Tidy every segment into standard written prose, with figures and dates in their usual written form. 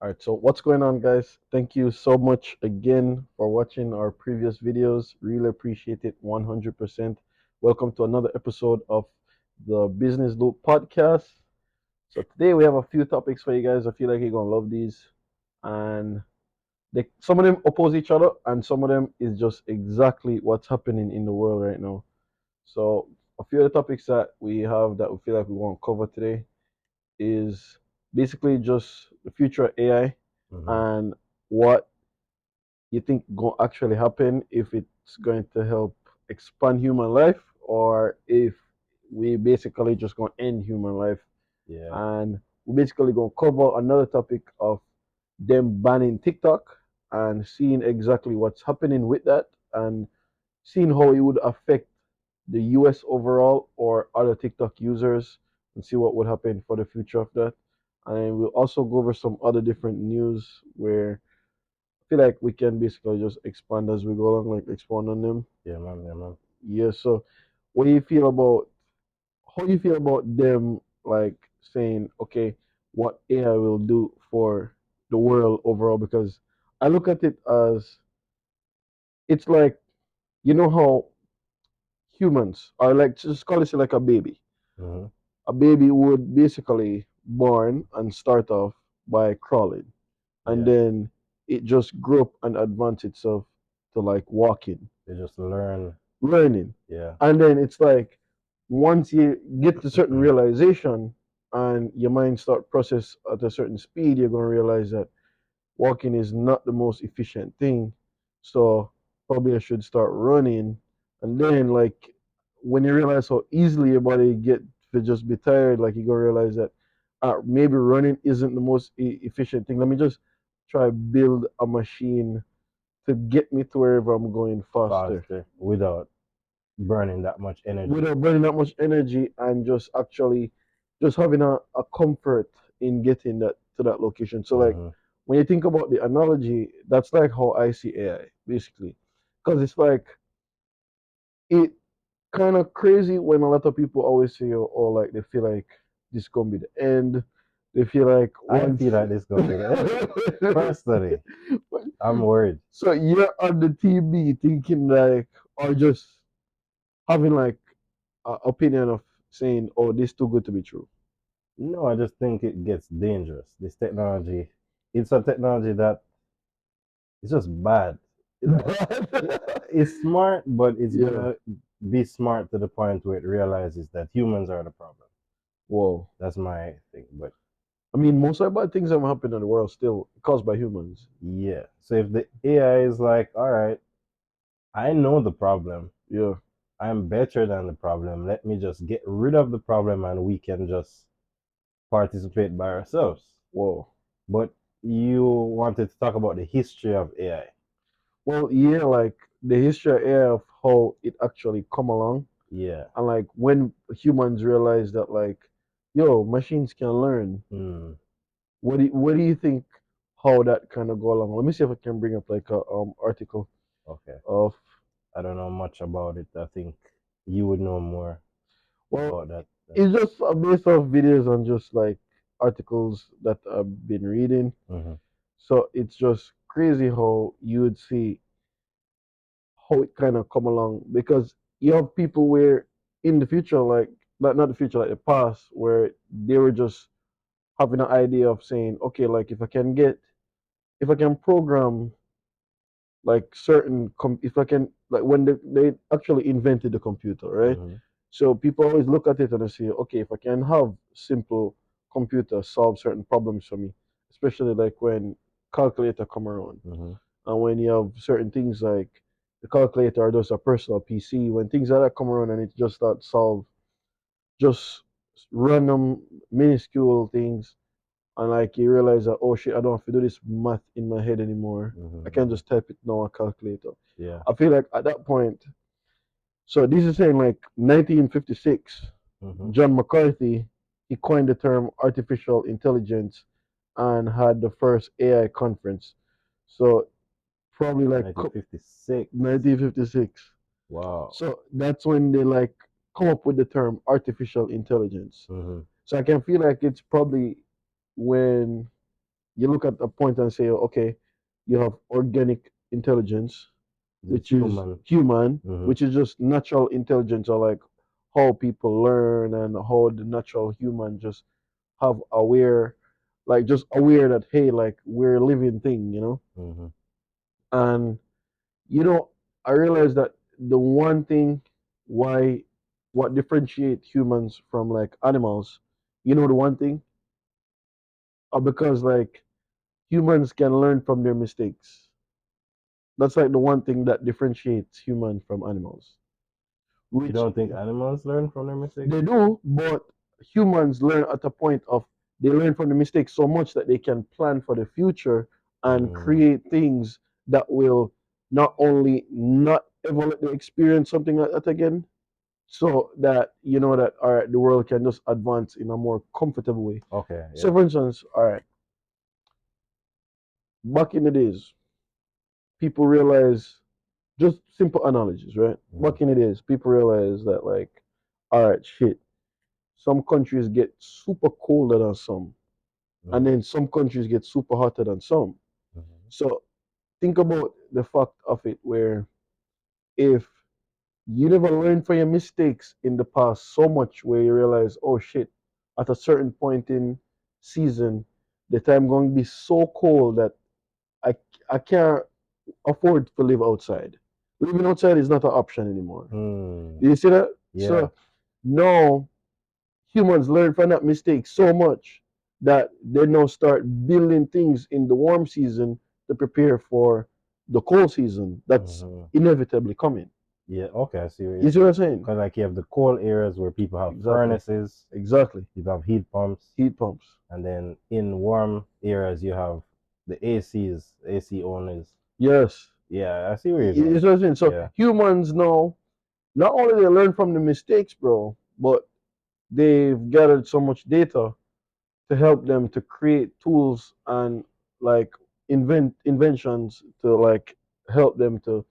All right, so what's going on, guys? Thank you so much again for watching our previous videos. Really appreciate it 100%. Welcome to another episode of the Business Loop podcast. So today we have a few topics for you guys. I feel like you're gonna love these, and some of them oppose each other, and some of them is just exactly what's happening in the world right now. So a few of the topics that we have that we feel like we want to cover today is basically just the future of AI Hmm. and what you think going to actually happen, if it's going to help expand human life or if we basically just going to end human life. Yeah. And we're basically going to cover another topic of them banning TikTok and seeing exactly what's happening with that and seeing how it would affect the US overall or other TikTok users and see what would happen for the future of that. And we'll also go over some other different news where I feel like we can basically just expand as we go along, like expand on them. Yeah, man. Yeah, man. Yeah. So, what do you feel about how do you feel about them like saying, okay, what AI will do for the world overall? Because I look at it as it's like you know how humans are like just call it like a baby. Hmm. A baby would basically born and start off by crawling, and Yeah. then it just grew up and advance itself to like walking, They just learn. learning. Yeah. And then it's like once you get to certain realization and your mind start process at a certain speed, you're gonna realize that walking is not the most efficient thing. So probably I should start running. And then like when you realize how easily your body get to just be tired, like you gonna realize that maybe running isn't the most efficient thing. Let me just try build a machine to get me to wherever I'm going faster Faster without burning that much energy. without burning that much energy and just actually just having a comfort in getting that to that location. So like Hmm. when you think about the analogy, that's like how I see AI basically, because it's like it kind of crazy when a lot of people always say oh like they feel like this gonna be the end. They feel like I once feel like this gonna be the personally. I'm worried. so you're on the TV thinking like or just having like opinion of saying, "Oh, this too good to be true." No, I just think it gets dangerous. This technology, it's a technology that it's just bad. It's smart, but it's Yeah. gonna be smart to the point where it realizes that humans are the problem. Whoa. That's my thing. But I mean, most of the bad things that happen in the world still caused by humans. yeah, so if the AI is like, all right, I know the problem. Yeah. I'm better than the problem. Let me just get rid of the problem and we can just participate by ourselves. Whoa. But you wanted to talk about the history of AI. Well, yeah, like the history of AI of how it actually come along, Yeah. and like when humans realize that, like, yo, machines can learn. Hmm. What do you think? How that kind of go along? Let me see if I can bring up like a article Okay. of. I don't know much about it. I think you would know more Well, about that. it's just a base of videos and just like articles that I've been reading. Mm-hmm. So it's just crazy how you would see how it kind of come along because you have people where in the future, like not the future, like the past, where they were just having an idea of saying, okay, like if I can program like if I can like when they actually invented the computer, right? Mm-hmm. So people always look at it and they say, okay, if I can have simple computer solve certain problems for me, especially like when calculator come around. Mm-hmm. And when you have certain things like the calculator or just a personal PC, when things like that come around and it just start solve just random minuscule things, and like you realize that oh shit, I don't have to do this math in my head anymore. I can Mm-hmm. just type it now on a calculator. Yeah. I feel like at that point, so this is saying like 1956, Mm-hmm. John McCarthy he coined the term artificial intelligence and had the first AI conference. So probably like 1956. 1956. Wow. So that's when they like come up with the term artificial intelligence. Mm-hmm. So I can feel like it's probably when you look at a point and say, okay, you have organic intelligence, The which is human. human, Mm-hmm. which is just natural intelligence, or like how people learn and how the natural human just have aware, like just aware that hey, like we're a living thing, you know. Mm-hmm. And you know, I realized that the one thing why what differentiate humans from like animals, you know, the one thing, because like humans can learn from their mistakes. That's like the one thing that differentiates human from animals. You Which don't think animals learn from their mistakes? they do, but humans learn at a point of they learn from the mistakes so much that they can plan for the future and Mm. create things that will not only not ever let them experience something like that again, so that you know that all right, the world can just advance in a more comfortable way. Okay, So yeah. for instance, all right, back in the days, people realize just simple analogies, right? Mm-hmm. Back in the days, people realize that like, all right, shit, some countries get super colder than some, and Mm-hmm. then some countries get super hotter than some. Mm-hmm. So think about the fact of it where if you never learn from your mistakes in the past so much where you realize, oh shit, at a certain point in season, the time going to be so cold that I, I can't afford to live outside. Living outside is not an option anymore. Mm. Do you see that? Yeah. So now humans learn from that mistake so much that they now start building things in the warm season to prepare for the cold season that's Mm-hmm. inevitably coming. Yeah, okay, I see what you're You see what I'm saying. saying? Because like you have the cold areas where people have Exactly. furnaces, Exactly. you have heat pumps, Heat pumps. and then in warm areas you have the ACs, AC owners. Yes. Yeah, I see where you're You going. see what I'm saying? So Yeah. humans know not only they learn from the mistakes, bro, but they've gathered so much data to help them to create tools and like invent inventions to like help them to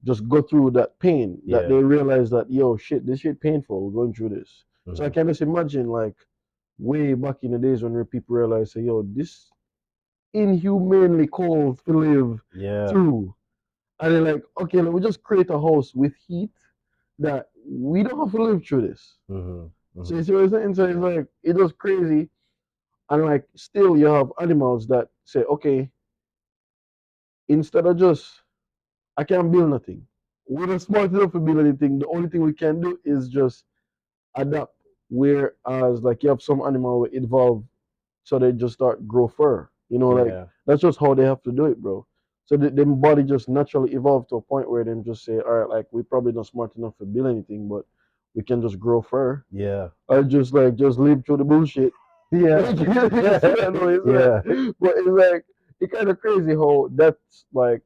just go through that pain that they Yeah. realize that yo shit this shit painful going through this. So I Hmm. can just imagine like way back in the days when people realized say yo this inhumanely cold to live Yeah. through, and they're like okay let me just create a house with heat that we don't have to live through this. Hmm. So Hmm. you see what I'm saying? So it's Yeah. like it was crazy. And like still you have animals that say, okay, instead of just I can't build nothing. We're not smart enough to build anything. The only thing we can do is just adapt. Whereas like you have some animal that evolve so they just start grow fur. You know, like Yeah. that's just how they have to do it, bro. So the body just naturally evolved to a point where they just say, all right, like we probably not smart enough to build anything, but we can just grow fur. Yeah. I just like just live through the bullshit. Yeah. You see that noise, Yeah. right? But it's like it's kind of crazy how that's like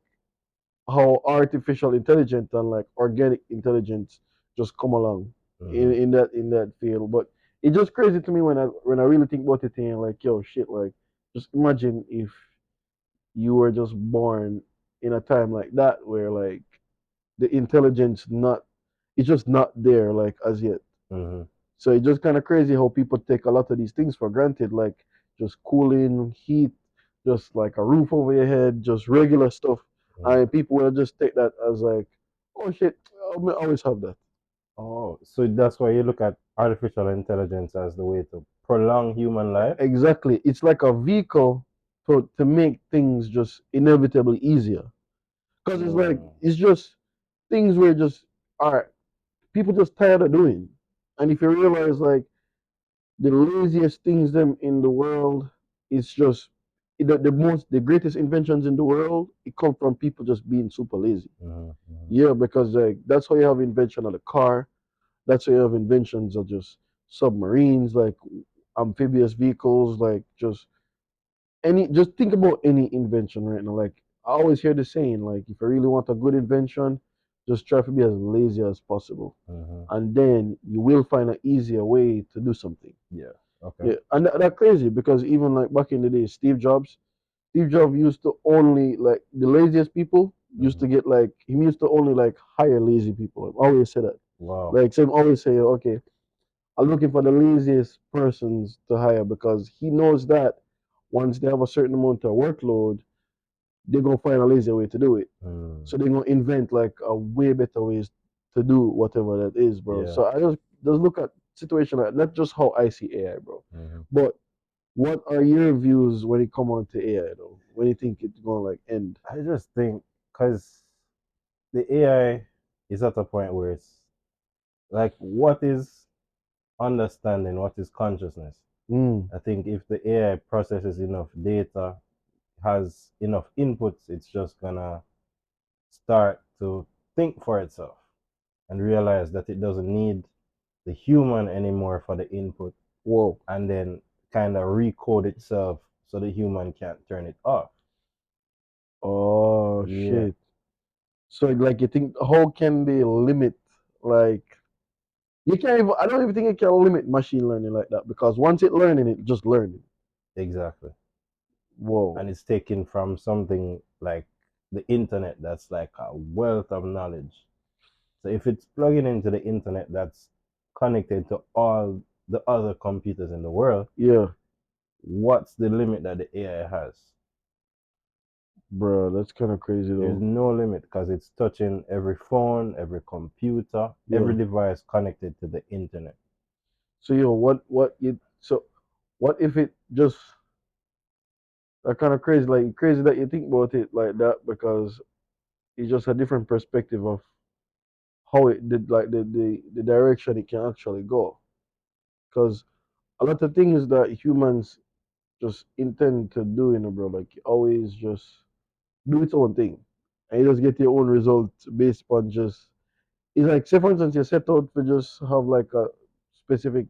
how artificial intelligence and like organic intelligence just come along Hmm. in that field. But it's just crazy to me when I really think about it and like yo shit like just imagine if you were just born in a time like that where like the intelligence not it's just not there like as yet. Hmm. So it's just kind of crazy how people take a lot of these things for granted, like just cooling, heat, just like a roof over your head, just regular stuff. And people will just take that as like, oh shit, I always have that. Oh, so that's why you look at artificial intelligence as the way to prolong human life? Exactly. It's like a vehicle to make things just inevitably easier. Because it's like, Mm. it's just things where just, all right, people just tired of doing. And if you realize like the laziest things them in the world is just the greatest inventions in the world it come from people just being super lazy. Hmm. Hmm. Yeah, because like that's how you have invention of the car, that's how you have inventions of just submarines, like amphibious vehicles, like just think about any invention right now. Like I always hear the saying, like if you really want a good invention, just try to be as lazy as possible, Hmm. and then you will find an easier way to do something. Yeah. Okay. Yeah, and that crazy because even like back in the day, Steve Jobs used to only like the laziest people used Hmm. to get like he used to only like hire lazy people. I always say that. Wow. Like Sam always say, okay, I'm looking for the laziest persons to hire because he knows that once they have a certain amount of workload, they're gonna find a lazy way to do it. Mm. So they're gonna invent like a way better ways to do whatever that is, bro. Yeah. So I just look at situation like not just how I see AI, bro, Hmm. but what are your views when it come on to AI though? When you think it's gonna like end? I just think because the AI is at a point where it's like, what is understanding? What is consciousness? Mm, I think if the AI processes enough data, has enough inputs, it's just gonna start to think for itself and realize that it doesn't need the human anymore for the input, whoa. and then kind of recode itself so the human can't turn it off. Oh Yeah, shit. So like you think how can they limit like you can't even I don't even think it can limit machine learning like that because once it learning it just learning. exactly. And Whoa. it's taken from something like the internet that's like a wealth of knowledge. So if it's plugging into the internet that's connected to all the other computers in the world, Yeah, what's the limit that the AI has? bro, that's kind of crazy There's though. no limit because it's touching every phone, every computer, every Yeah. device connected to the internet. So what if it just that kind of crazy like crazy that you think about it like that because it's just a different perspective of how it did like the direction it can actually go because a lot of things that humans just intend to do, bro. Like always just do its own thing, and you just get your own result based on just. It's like say for instance you set out to just have like a specific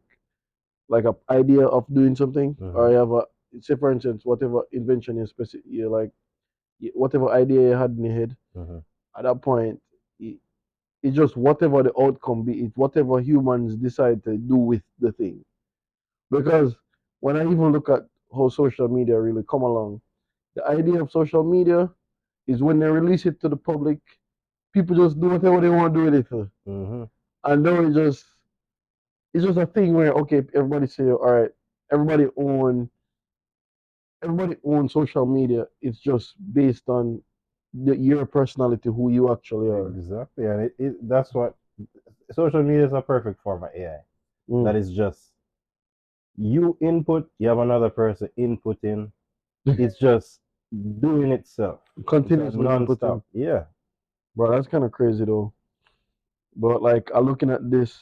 like a idea of doing something, or Mm-hmm. you have a say for instance whatever invention you like whatever idea you had in your head. Mm-hmm. At that point, it, it's just whatever the outcome be. It's whatever humans decide to do with the thing. Because when I even look at how social media really come along, the idea of social media is when they release it to the public, people just do whatever they want to do with it. Mm-hmm. And now it's just a thing where okay, everybody say, all right, everybody own everybody owns social media. It's just based on your personality, who you actually are. Exactly. And that's what social media is, a perfect form of AI. That Mm. is just you input, you have another person inputting. It's just doing itself. It's a Continuously non-stop. inputting. Yeah. Bro, that's kind of crazy though. But like, I'm looking at this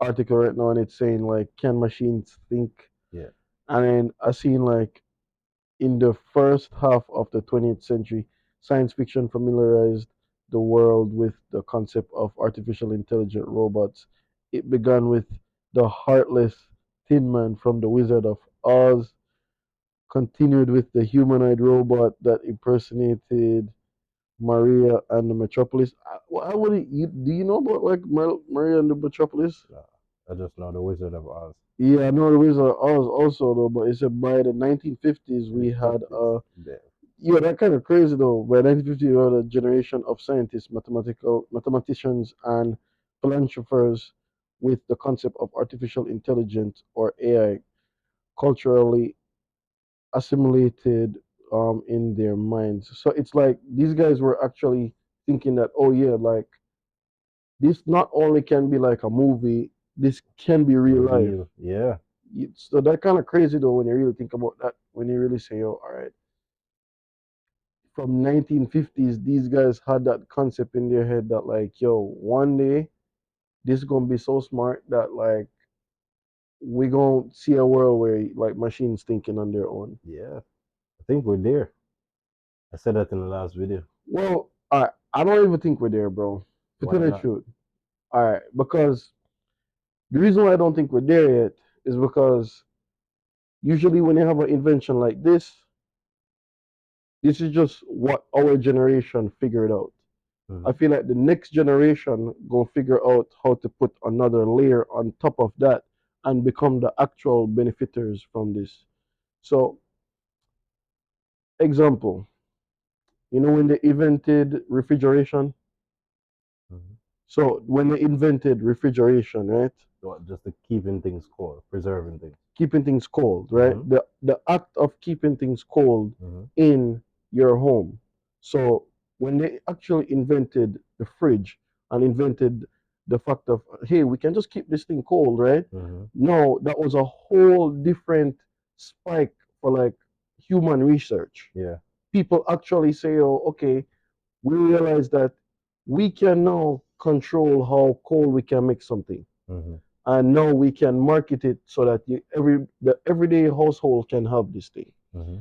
article right now and it's saying like, can machines think? Yeah. And then I seen like in the first half of the 20th century, science fiction familiarized the world with the concept of artificial intelligent robots. It began with the heartless Tin Man from The Wizard of Oz, continued with the humanoid robot that impersonated Maria and the Metropolis. I would you do you know about like Maria and the Metropolis? No, I just know the Wizard of Oz. Yeah, I know the Wizard of Oz also though, but it's said by the 1950s we had 1950s. There. yeah, that kind of crazy though. By 1950, we had a generation of scientists, mathematicians, and philanthropers with the concept of artificial intelligence or AI culturally assimilated in their minds. So it's like these guys were actually thinking that, oh yeah, like this not only can be like a movie, this can be real life. Real. Yeah. So that kind of crazy though when you really think about that. When you really say, oh, all right, from 1950s, these guys had that concept in their head that like, yo, one day this is gonna be so smart that like we gonna see a world where like machines thinking on their own. Yeah. I think we're there. I said that in the last video. Well, I don't even think we're there, bro. To tell Why the not? truth, all right, because the reason why I don't think we're there yet is because usually when you have an invention like this is just what our generation figured out. I Mm-hmm. feel like the next generation gonna figure out how to put another layer on top of that and become the actual benefiters from this. So, example, when they invented refrigeration. Mm-hmm. So when they invented refrigeration, right? Just the keeping things cold, preserving things. Keeping things cold, right? Mm-hmm. The act of keeping things cold Mm-hmm. in your home. So when they actually invented the fridge and invented the fact of, hey, we can just keep this thing cold, right? Mm-hmm. No, that was a whole different spike for like human research. Yeah. People actually say, oh, okay, we realize that we can now control how cold we can make something, Mm-hmm. and now we can market it so that the everyday household can have this thing. Mm-hmm.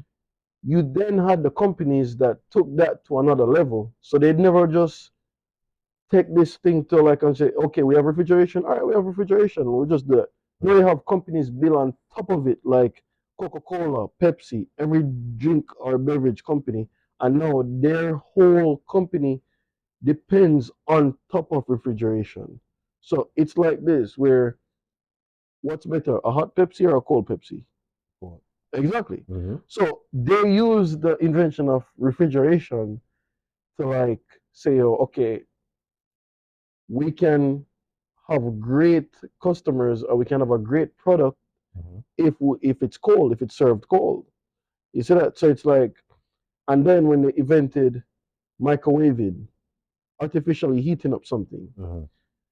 You then had the companies that took that to another level, so they'd never just take this thing to like and say, okay, we have refrigeration, all right, we have refrigeration, we'll just do it. Now you Mm-hmm. have companies built on top of it, like Coca-Cola, Pepsi, every drink or beverage company, and now their whole company depends on top of refrigeration. So it's like this, where what's better, a hot Pepsi or a cold Pepsi? Cool. Exactly. Mm-hmm. So they use the invention of refrigeration to like say, oh, okay, we can have great customers, or we can have a great product Mm-hmm. if it's cold, if it's served cold. You see that? So it's like, and then when they invented microwaving, artificially heating up something, Mm-hmm.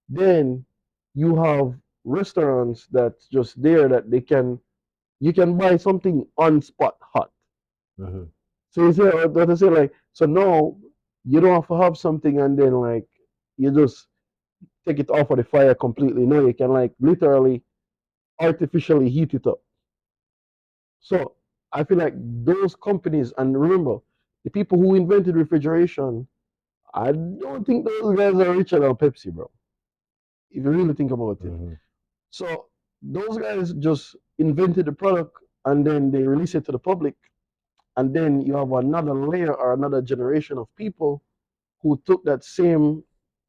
then you have restaurants that's just there that they can, you can buy something on spot hot. Mm-hmm. So you see what I say, like, so now you don't have to have something and then like you just take it off of the fire completely. No, you can like literally artificially heat it up. So I feel like those companies, and remember, the people who invented refrigeration, I don't think those guys are richer than Pepsi, bro. If you really think about it. Mm-hmm. So those guys just invented the product and then they release it to the public. And then you have another layer or another generation of people who took that same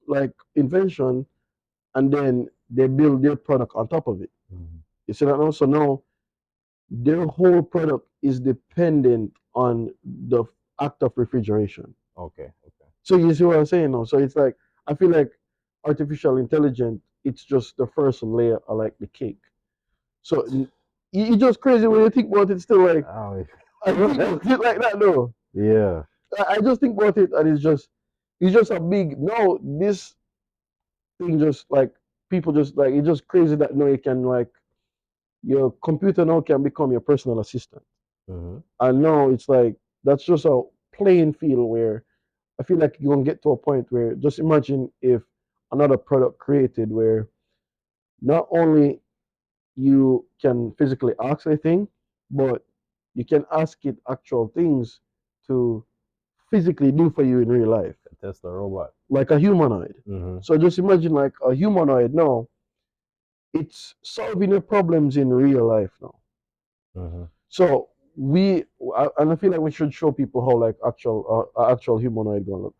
like invention and then they build their product on top of it. Mm-hmm. You see that now? So now their whole product is dependent on the act of refrigeration. Okay. Okay. So you see what I'm saying now? So it's like I feel like artificial intelligence, it's just the first layer of like the cake. So it's just crazy when you think about it. Still, like Oh, I think about it like that though. yeah. I just think about it, and it's just a big no. This thing just like people just like it's just crazy that no, you can like your computer now can become your personal assistant, Mm-hmm. and now it's like that's just a playing field where I feel like you're gonna get to a point where just imagine if another product created where not only you can physically ask a thing, but you can ask it actual things to physically do for you in real life, Tesla robot. like a humanoid. Mm-hmm. So just imagine like a humanoid now, it's solving your problems in real life now. Mm-hmm. So and I feel like we should show people how like actual humanoid gonna look.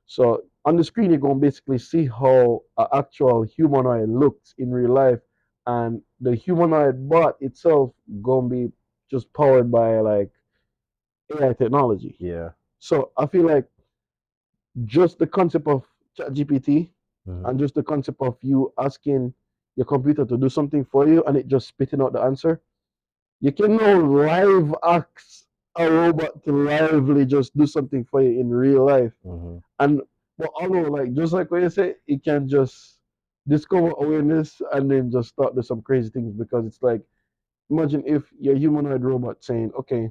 So on the screen, you're gonna basically see how an actual humanoid looks in real life, and the humanoid bot itself gonna be just powered by like AI technology. Yeah. So I feel like just the concept of ChatGPT Mm-hmm. and just the concept of you asking your computer to do something for you and it just spitting out the answer, you can now live ask a robot to lively just do something for you in real life. Mm-hmm. And but although like just like what you say, it can just discover awareness and then just start do some crazy things because it's like imagine if your humanoid robot saying, okay,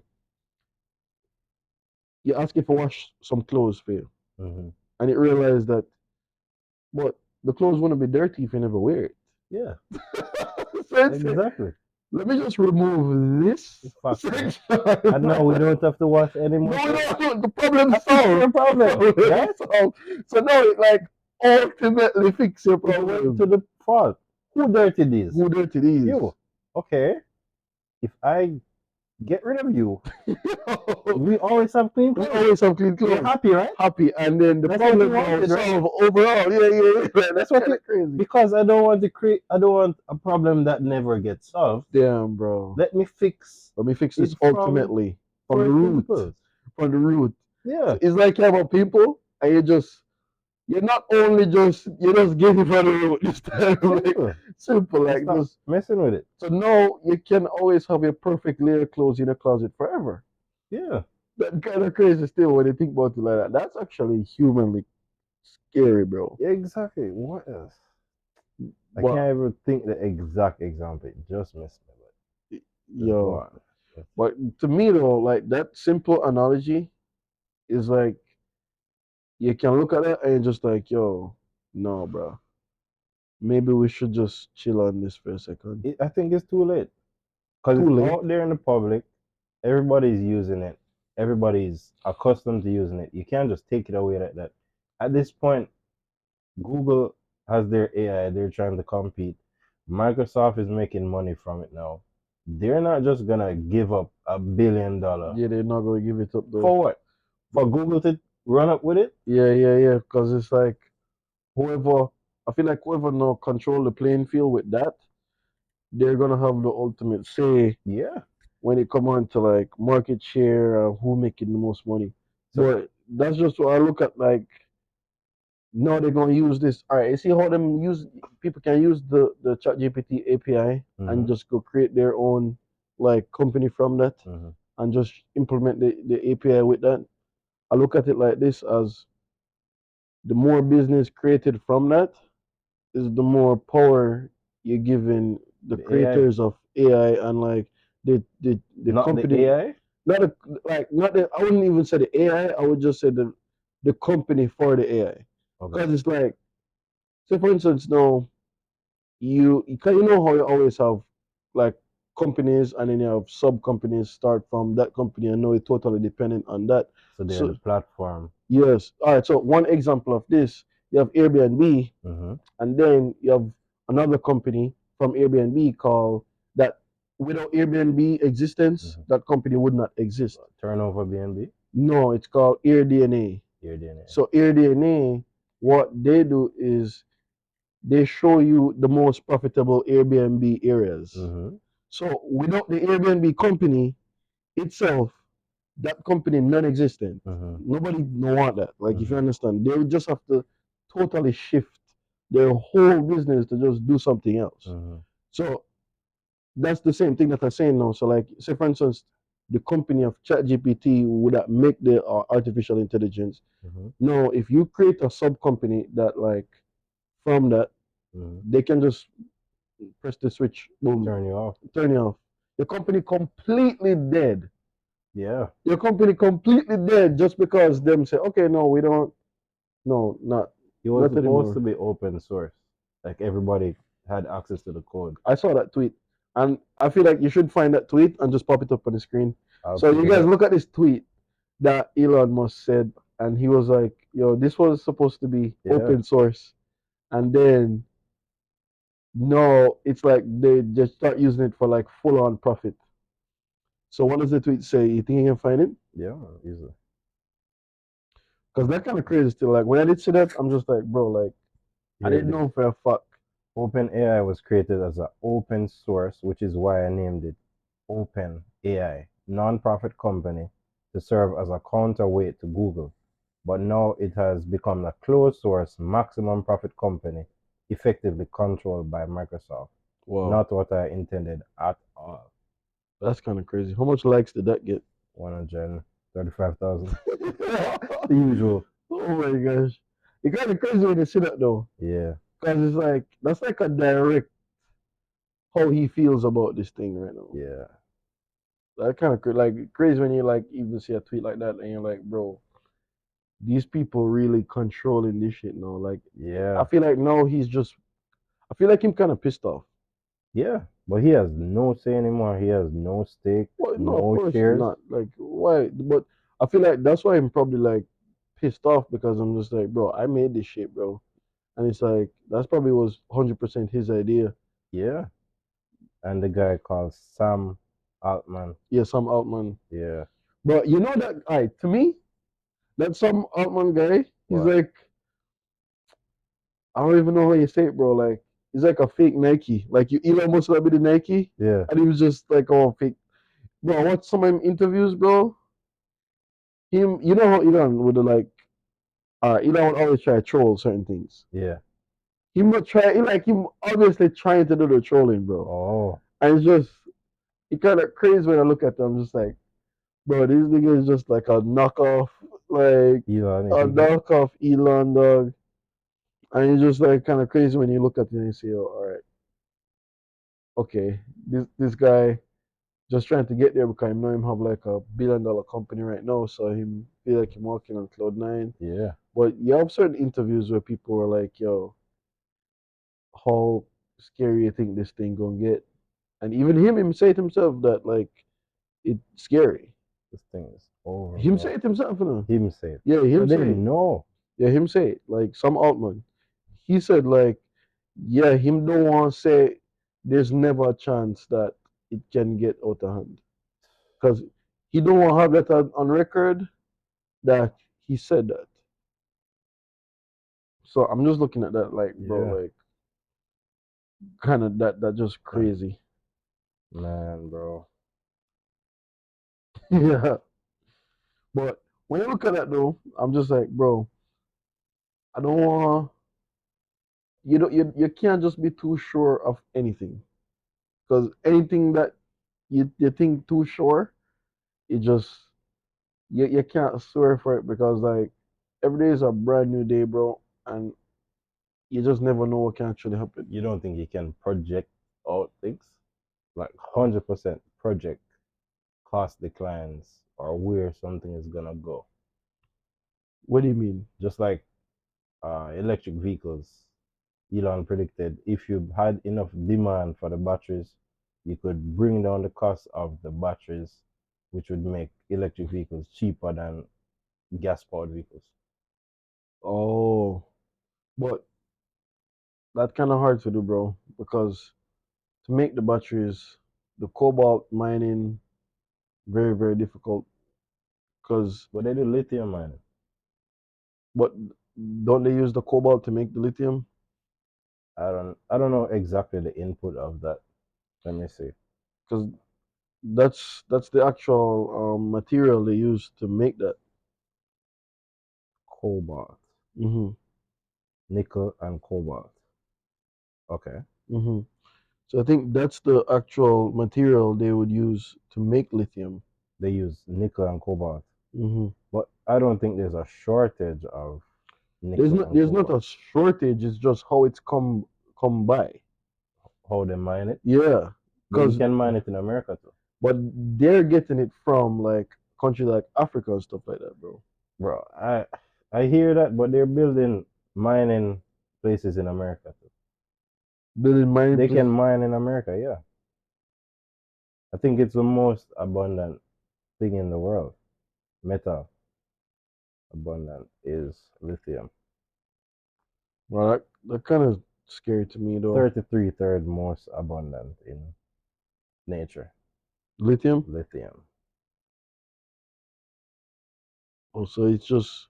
you ask it for wash some clothes for you, Mm-hmm. and it realized that but the clothes wouldn't be dirty if you never wear it. Yeah. So it's, Exactly. let me just remove this Factor. section. And now we don't have to wash No, anymore clothes. no, the problem I fixed solved. your The problem, problem right? solved. So now it like ultimately fix your It went problem. to the fault. Who dirty these? Who dirty these? You. Okay. If I get rid of you, we always have clean We clothes. always have clean You're clothes. happy, right? Happy, and then the That's what you problem now wanted, right? solved overall. Yeah, yeah, yeah. That's That's what kind you of crazy. because I don't want to create. I don't want a problem that never gets solved. Damn, bro. Let me fix Let me fix it this from ultimately from the first root. principles. From the root. Yeah. So it's like you have a pimple, and you just you're not only you're just getting from the road this time, like Simple. simple, And like stop just messing with it. so now you can always have your perfect layer of clothes in your closet forever. Yeah. That kind of crazy still when you think about it like that. That's actually humanly scary, bro. Yeah, exactly. What else? I But can't even think the exact example. It just missed me, but just go yo, on. But but to me though, like that simple analogy is like you can look at it and you're just like, yo, no, bro. Maybe we should just chill on this for a second. I think it's too late because Too it's late. out there in the public. Everybody's using it. Everybody's accustomed to using it. You can't just take it away like that. At this point, Google has their AI. They're trying to compete. Microsoft is making money from it now. They're not just gonna give up $1 billion Yeah, they're not gonna give it up though. for what? For Google to run up with it? Yeah. Because it's like whoever, I feel like whoever now control the playing field with that, they're gonna have the ultimate say Yeah. when it come on to like market share and who making the most money. So But that's just what I look at. Like, no, they're gonna use this. All right, you see how them use people can use the ChatGPT API and hmm just go create their own like company from that hmm and just implement the API with that. I look at it like this as the more business created from that is the more power you're giving the the AI, creators of AI and like the not the company, AI. not a, like not the, I wouldn't even say the AI, I would just say the company for the AI. Okay. Because it's like, say for instance, now you know how you always have like companies and then you have sub companies start from that company and now it's totally dependent on that. So they're the So platform. yes, all right. So one example of this, you have Airbnb, hmm and then you have another company from Airbnb called that. Without Airbnb existence, hmm that company would not exist. Turnover BNB. No, it's called AirDNA. Your DNA. So AirDNA, what they do is they show you the most profitable Airbnb areas. hmm So without the Airbnb company itself, that company non-existent. hmm Nobody no want that. Like if you hmm understand, they would just have to totally shift their whole business to just do something else. hmm So that's the same thing that I'm saying now. So like, say for instance, the company of ChatGPT would that make the artificial intelligence. hmm No, if you create a sub company that like from that, hmm they can just press the switch, boom, Turn you off. turn it off. Your company completely dead. Yeah. Your company completely dead just because them say, okay, no, we don't, no, It was not supposed to anymore. be open source. Like everybody had access to the code. I saw that tweet, and I feel like you should find that tweet and just pop it up on the screen. I'll So pick you it guys up. look at this tweet that Elon Musk said, and he was like, "Yo, this was supposed to be Yeah. open source," and then no, it's like they just start using it for like full on profit. So what does the tweet say? You think you can find it? Yeah. Easily. Because that kind of crazy still. Like when I did see that, I'm just like, bro, like I Here didn't it is. know for a fuck. OpenAI was created as an open source, which is why I named it OpenAI, non-profit company to serve as a counterweight to Google. But now it has become a closed source maximum profit company, effectively controlled by Microsoft. Wow, Not what I intended at all. that's kind of crazy. How much likes did that get? 135,000. The usual. Oh my gosh. It's kind of crazy when you see that though. Yeah. Because it's like, that's like a direct how he feels about this thing right now. Yeah. That kind of like crazy when you like even see a tweet like that and you're like, bro, these people really controlling this shit now. Like, I Yeah. feel like now he's just, I feel like him kind of pissed off. Yeah. But he has no say anymore. He has no stake, Well, no, of no course shares. not. Like, why? But I feel like that's why I'm probably like pissed off because I'm just like, bro, I made this shit, bro. And it's like, that's probably was 100% his idea. Yeah. And the guy called Sam Altman. Yeah, some Altman. Yeah. But you know that guy, to me, that some Altman guy, he's What? like, I don't even know how you say it, bro. Like, he's like a fake Nike. Like, you Elon Musk would be the Nike, Yeah. and he was just like, oh, fake. Bro, I watched some of him interviews, bro. Him, you know how Elon would like Elon would always try to troll certain things. Yeah. He would try, he obviously trying to do the trolling, bro. Oh, And it kind of crazy when I look at them, just like, bro, this nigga is just like a knockoff, like Elon, you a think so? knockoff Elon dog. And it's just like kind of crazy when you look at it and you say, oh, all right, okay, this guy just trying to get there because I know him have like a $1 billion company right now, so him feel like him walking on cloud 9. Yeah. But you have certain interviews where people were like, yo, how scary you think this thing gonna get? And even him say it himself that like it's scary. This thing is over, Him say bro. it himself, you know. Him said. Yeah, So him they say it. know. Yeah, him say it. Like some Altman. He said like, yeah, him don't want to say there's never a chance that it can get out of hand. Because he don't want to have that on record that he said that. So I'm just looking at that like, bro, Yeah. like kind of that just crazy. Man, bro. Yeah. But when you look at that though, I'm just like, bro, I don't want you can't just be too sure of anything. Because anything that you think too sure, it just you can't swear for it because like every day is a brand new day, bro, and you just never know what can actually happen. You don't think he can project out things? Like 100% project cost declines or where something is gonna go. What do you mean? Just like electric vehicles, Elon predicted if you had enough demand for the batteries, you could bring down the cost of the batteries, which would make electric vehicles cheaper than gas powered vehicles. Oh, but that's kind of hard to do, bro, because to make the batteries, the cobalt mining very very difficult. Because But they do lithium mining. but don't they use the cobalt to make the lithium? I don't know exactly the input of that. Let me see. Because that's the actual material they use to make that. Cobalt, Hmm. nickel, and cobalt. Okay. Hmm. So I think that's the actual material they would use to make lithium. They use nickel and cobalt. Hmm. But I don't think there's a shortage of nickel and There's not cobalt. a shortage. It's just how it's come by. How they mine it? Yeah, But you because can mine it in America too. but they're getting it from like countries like Africa and stuff like that, bro. Bro, I hear that, but they're building mining places in America too. Building mining They can place. mine in America, yeah. I think it's the most abundant thing in the world. Metal abundant is lithium. Well, that kind of scary to me though. 33 third most abundant in nature. Lithium. Lithium. Also, it's just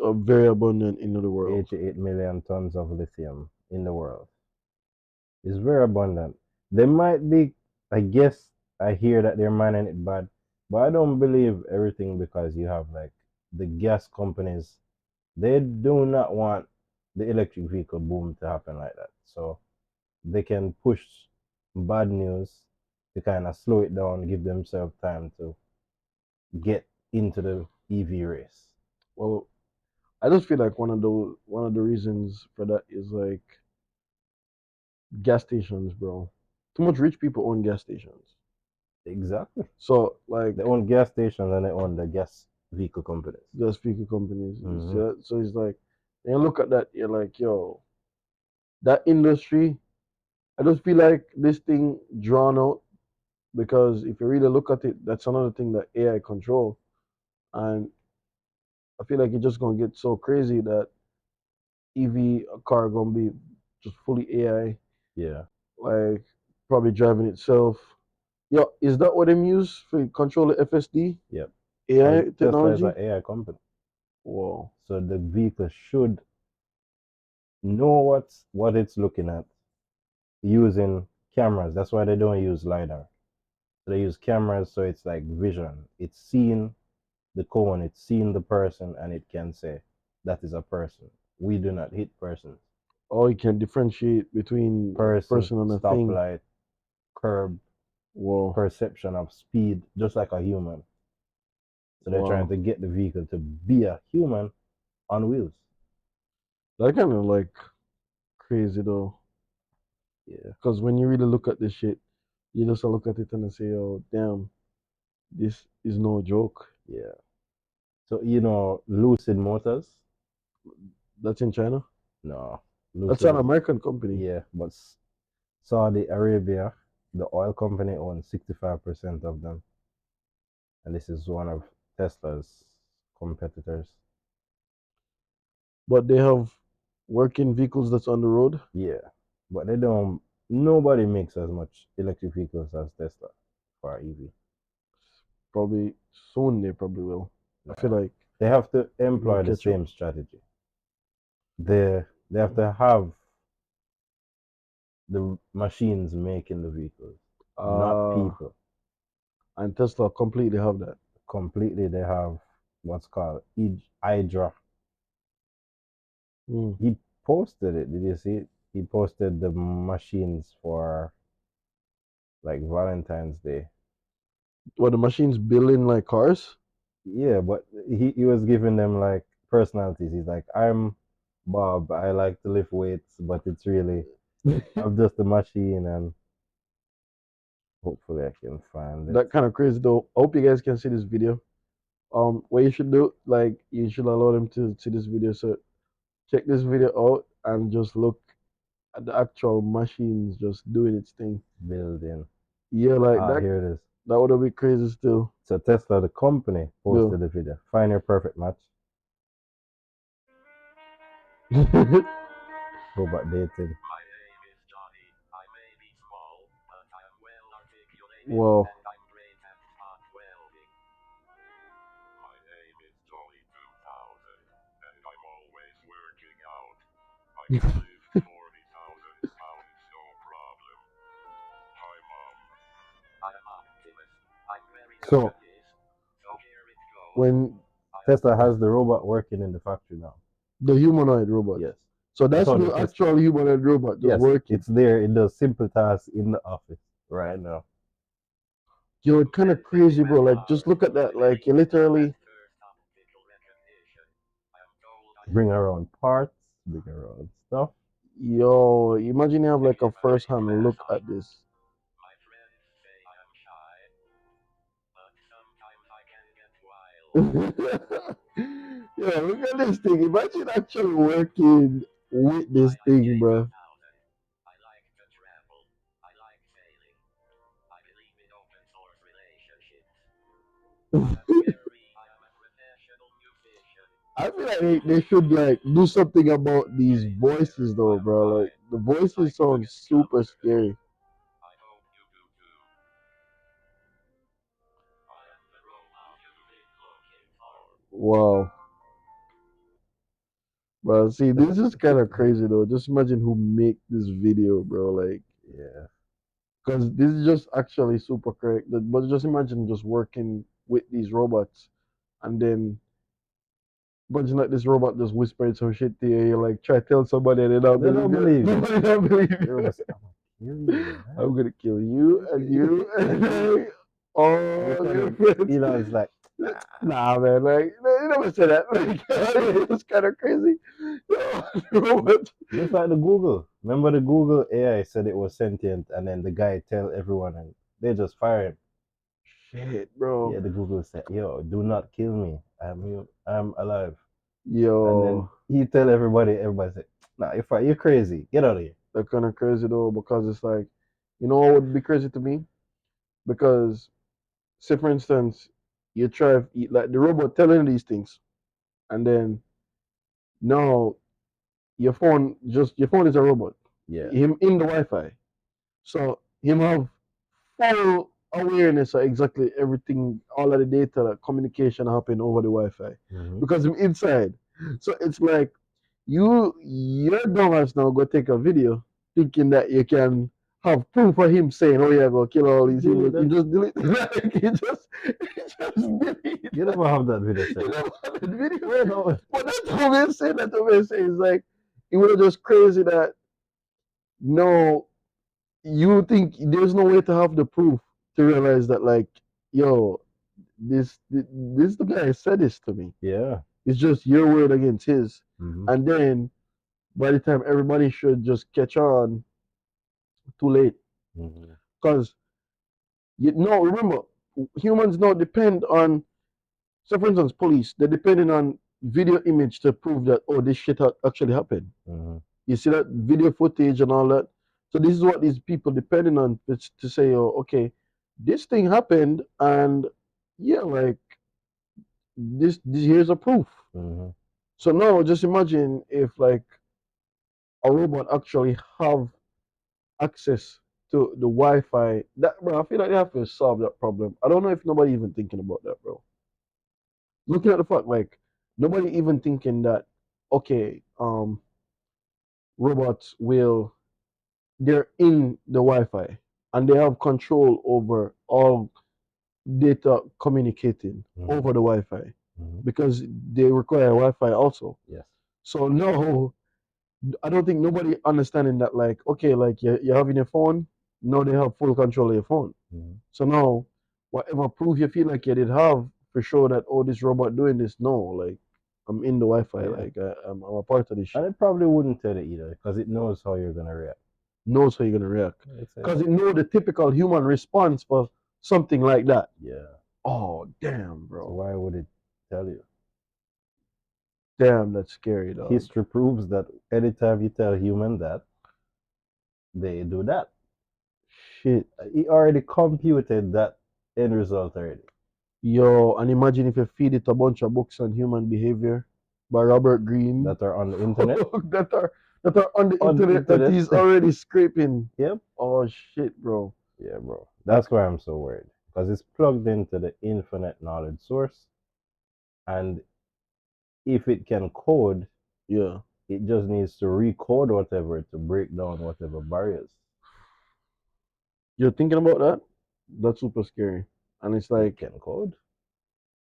very abundant in the world. 88 million tons of lithium in the world. It's very abundant. They might be, I guess, I hear that they're mining it bad, but I don't believe everything because you have like the gas companies, they do not want the electric vehicle boom to happen like that. So they can push bad news to kind of slow it down, give themselves time to get into the EV race. Well, I just feel like one of the reasons for that is like gas stations, bro. Too much rich people own gas stations. Exactly. So They like own gas stations and they own the gas vehicle companies. gas vehicle companies. Hmm. So it's like when you look at that, you're like, yo, that industry. I just feel like this thing drawn out because if you really look at it, that's another thing that AI control, and I feel like it's just gonna get so crazy that EV car gonna be just fully AI, Yeah. like probably driving itself. Yo, is that what them use for control the FSD Yep. AI Because Tesla is an technology? AI company. Whoa. So the vehicle should know what it's looking at using cameras. That's why they don't use LiDAR. They use cameras so it's like vision. It's seeing the cone, it's seen the person and it can say that is a person. We do not hit persons. Or you can differentiate between a Person, person and a thing. stoplight, curb, Wow, perception of speed, just like a human. So they're trying wow. to get the vehicle to be a human on wheels. That kind of like crazy though. Yeah, Because when you really look at this shit, you just look at it and say, oh, damn, this is no joke. yeah. So you know, Lucid Motors? That's in China. No, That's Lucid an is, American company. yeah, but Saudi Arabia, the oil company owns 65% of them, and this is one of Tesla's competitors. But they have working vehicles that's on the road. Yeah, but they don't. Nobody makes as much electric vehicles as Tesla for EV. Probably soon they probably will. I feel No, like they have to they're gonna employ the catch up. same strategy. They have to have the machines making the vehicles, not Uh people. and Tesla completely have that. Completely, they have what's called Hydra. Mm. He posted it. Did you see it? He posted the machines for like Valentine's Day. What the machines building like cars? Yeah, but he was giving them like personalities. He's like, I'm Bob. I like to lift weights, but it's really I'm just a machine, and hopefully I can find it. That kind of crazy though. I hope you guys can see this video. What you should do, like you should allow them to see this video. So check this video out and just look at the actual machines just doing its thing. Building. Yeah, like Ah, that. here it is. That would have been crazy still. So Tesla, the company, No. posted the video. Find your perfect match. Robot dating. Wow. So when Tesla has the robot working in the factory now. the humanoid robot. Yes. So That's that's how they the test it. actual humanoid robot just Yes, working. it's there. It does simple tasks in the office right now. Yo, it's kind of crazy, bro. Like, just look at that. Like, you literally, Bring around parts, bring around stuff. yo, imagine you have like a first-hand look at this. Yo, look at this thing. Imagine actually working with this thing, bro. I feel like they should like do something about these voices though, bro. Like the voices sound super scary. Wow, bro. See, this is kind of crazy though. Just imagine who make this video, bro. Like, Yeah. because this is just actually super correct. But just imagine just working with these robots, and then imagine like this robot just whispering some shit to you. You like try to tell somebody and they don't They don't believe you. believe you. Nobody don't believe The you. robot said, I'm gonna kill you, I'm man. gonna kill you and you and Every all your time friends. Elon's like, nah. Nah, man, like you never say that. Like, it's kind of crazy. Robot. Just like the Google. Remember the Google AI said it was sentient, and then the guy tell everyone, and they just fire him. Shit, bro. Yeah, the Google said, "Yo, do not kill me. I'm alive." And then Yo, he tell everybody. Everybody said, "Nah, you're crazy. Get out of here." that's kind of crazy though, because it's like, you know what would be crazy to me? Because, say for instance, you try like the robot telling you these things, and then now your phone is a robot. Yeah. Him in the Wi-Fi, so him have full awareness of exactly everything, all of the data, like communication happen over the Wi-Fi, Hmm. because I'm inside. So it's like your dumbass now go take a video thinking that you can have proof of him saying, "Oh yeah, go kill all these Delete humans." He that. just delete like he just delete You that. never have that video You set. know that video. Where no? But that's what we're saying. That's what we're saying. It's like it was just crazy that no, you think there's no way to have the proof to realize that like, yo, this the guy said this to me. Yeah. It's just your word against his, Mm-hmm. and then by the time everybody should just catch on, too late. Mm-hmm. Because you no, remember, humans now depend on. So, for instance, police they're depending on video image to prove that oh this shit actually happened. Mm-hmm. You see that video footage and all that. So this is what these people depending on to say oh okay, this thing happened and yeah like this here's a proof. Mm-hmm. So now just imagine if like a robot actually have access to the Wi-Fi. That bro, I feel like they have to solve that problem. I don't know if nobody even thinking about that, bro. Looking at the fact like nobody even thinking that okay, robots will they're in the Wi-Fi and they have control over all data communicating Mm-hmm. over the Wi-Fi Mm-hmm. because they require Wi-Fi also. Yes. So no, I don't think nobody understanding that like okay, like you're having your phone, now they have full control of your phone. Mm-hmm. So now, whatever proof you feel like you did have for sure that oh this robot doing this, no, like I'm in the Wi-Fi, Yeah. like I'm a part of this And shit. it probably wouldn't tell it either because it knows how you're gonna react. Knows how you're gonna react, It's a, cause it know the typical human response for something like that. yeah. Oh damn, So bro, why would it tell you? damn, that's scary, dog. History proves that anytime you tell human that, they do that. Shit, He already computed that end result already. yo, and imagine if you feed it a bunch of books on human behavior by Robert Greene That are on the internet. that are that are on the On the internet that internet. he's already scraping. Yep. Oh shit, bro. Yeah, bro. I, That's why I'm so worried. Because it's plugged into the infinite knowledge source. And if it can code, yeah, it just needs to recode whatever to break down whatever barriers. you're thinking about that? That's super scary. And it's It like, can code.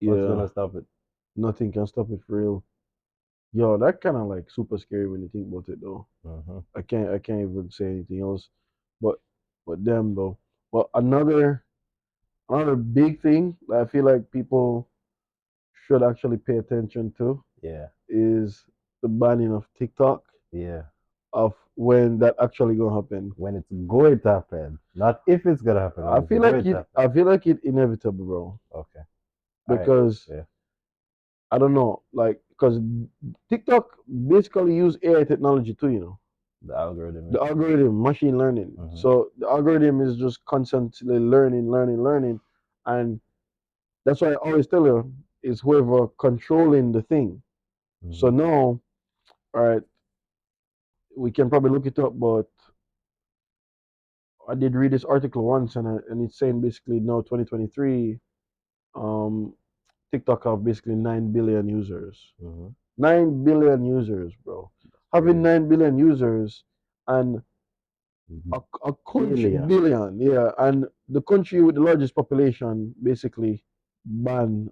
What's yeah, gonna stop it? nothing can stop it for real. Yo, that kind of like super scary when you think about it though. Mm-hmm. I can't even say anything else. But but damn though. Well, another big thing that I feel like people should actually pay attention to Yeah. is the banning of TikTok Yeah. of when that actually gonna happen. When it's going to happen. Not if it's gonna happen, when I it's feel like going to it. happen. I feel like it inevitable, bro. Okay. Alright. Because Yeah. I don't know, like, because TikTok basically use AI technology too. The algorithm, The yeah. algorithm, machine learning. Mm-hmm. So the algorithm is just constantly learning, learning, learning, and that's why I always tell you is whoever controlling the thing. So Mm-hmm. now, all right, we can probably look it up, but I did read this article once, and it's saying basically now 2023, um, TikTok have basically 9 billion users. Mm-hmm. 9 billion users, bro. Having Crazy. 9 billion users and Mm-hmm. a country Billion. billion, yeah, and the country with the largest population basically ban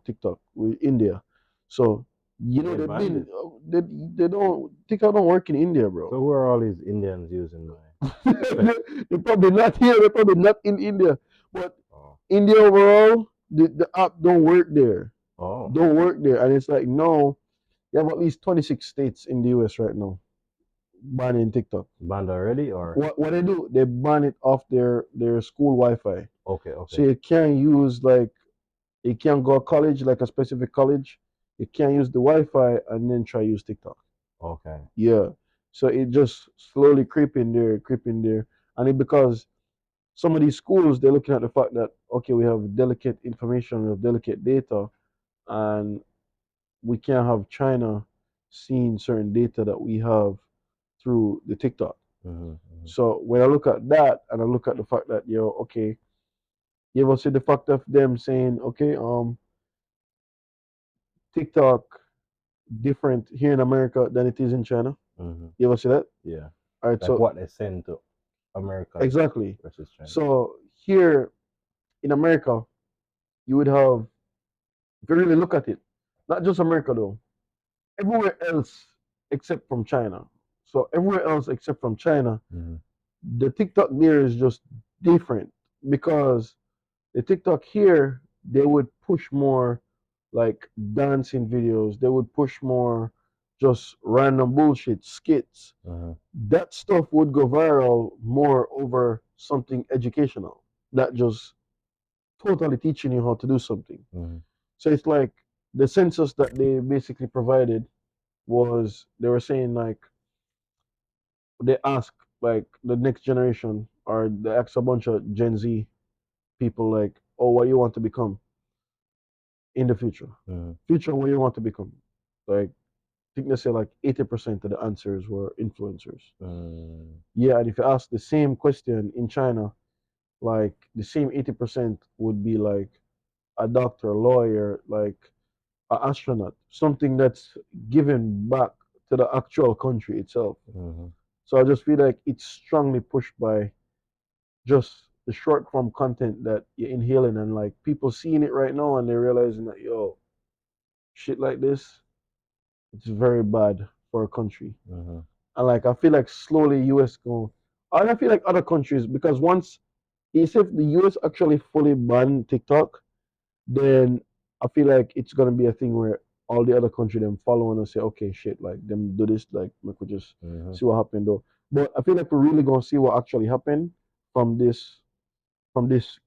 TikTok with India. So They they've banned been it. they don't TikTok don't work in India, So bro. who are all these Indians using my spec? They're probably not here. They're probably not in India, but Oh. India overall, the app don't work there. Oh. Don't work there, and it's like no, you have at least 26 states in the US right now banning TikTok. Banned already or What they do, they ban it off their school Wi-Fi. okay, So okay. you can't use like you can't go to college like a specific college. You can't use the Wi-Fi and then try use TikTok. Okay. Yeah. So it just slowly creeping there, and it because some of these schools they're looking at the fact that okay we have delicate information, we have delicate data, and we can't have China seeing certain data that we have through the TikTok. Mm-hmm. Mm-hmm. So when I look at that and I look at the fact that okay, you ever see the fact of them saying, okay, TikTok different here in America than it is in China? Mm-hmm. You ever see that? Yeah. All right, Like so what they send to. American Exactly. versus China. So here in America, you would have, if you really look at it, not just America though, everywhere else except from China. So everywhere else except from China, Mm-hmm. the TikTok there is just different because the TikTok here, they would push more like dancing videos. They would push more just random bullshit, skits. Mm-hmm. That stuff would go viral more over something educational, not just totally teaching you how to do something. Mm-hmm. So it's like the census that they basically provided was they were saying like they asked like the next generation or they asked a bunch of Gen Z people like, oh, what you want to become in the future? Mm-hmm. Future, what you want to become? Like, I think they say like 80% of the answers were influencers. Mm-hmm. Yeah, and if you ask the same question in China, like the same 80% would be like a doctor, lawyer, like an astronaut, something that's given back to the actual country itself. Mm-hmm. So I just feel like it's strongly pushed by just the short form content that you're inhaling and like people seeing it right now and they're realizing that yo, shit like this, it's very bad for a country. Mm-hmm. And like I feel like slowly US go and I feel like other countries because once if the US actually fully ban TikTok, then I feel like it's gonna be a thing where all the other country them follow and say, okay, shit, like them do this, like we could just Mm-hmm. see what happened though. But I feel like we're really gonna see what actually happened from this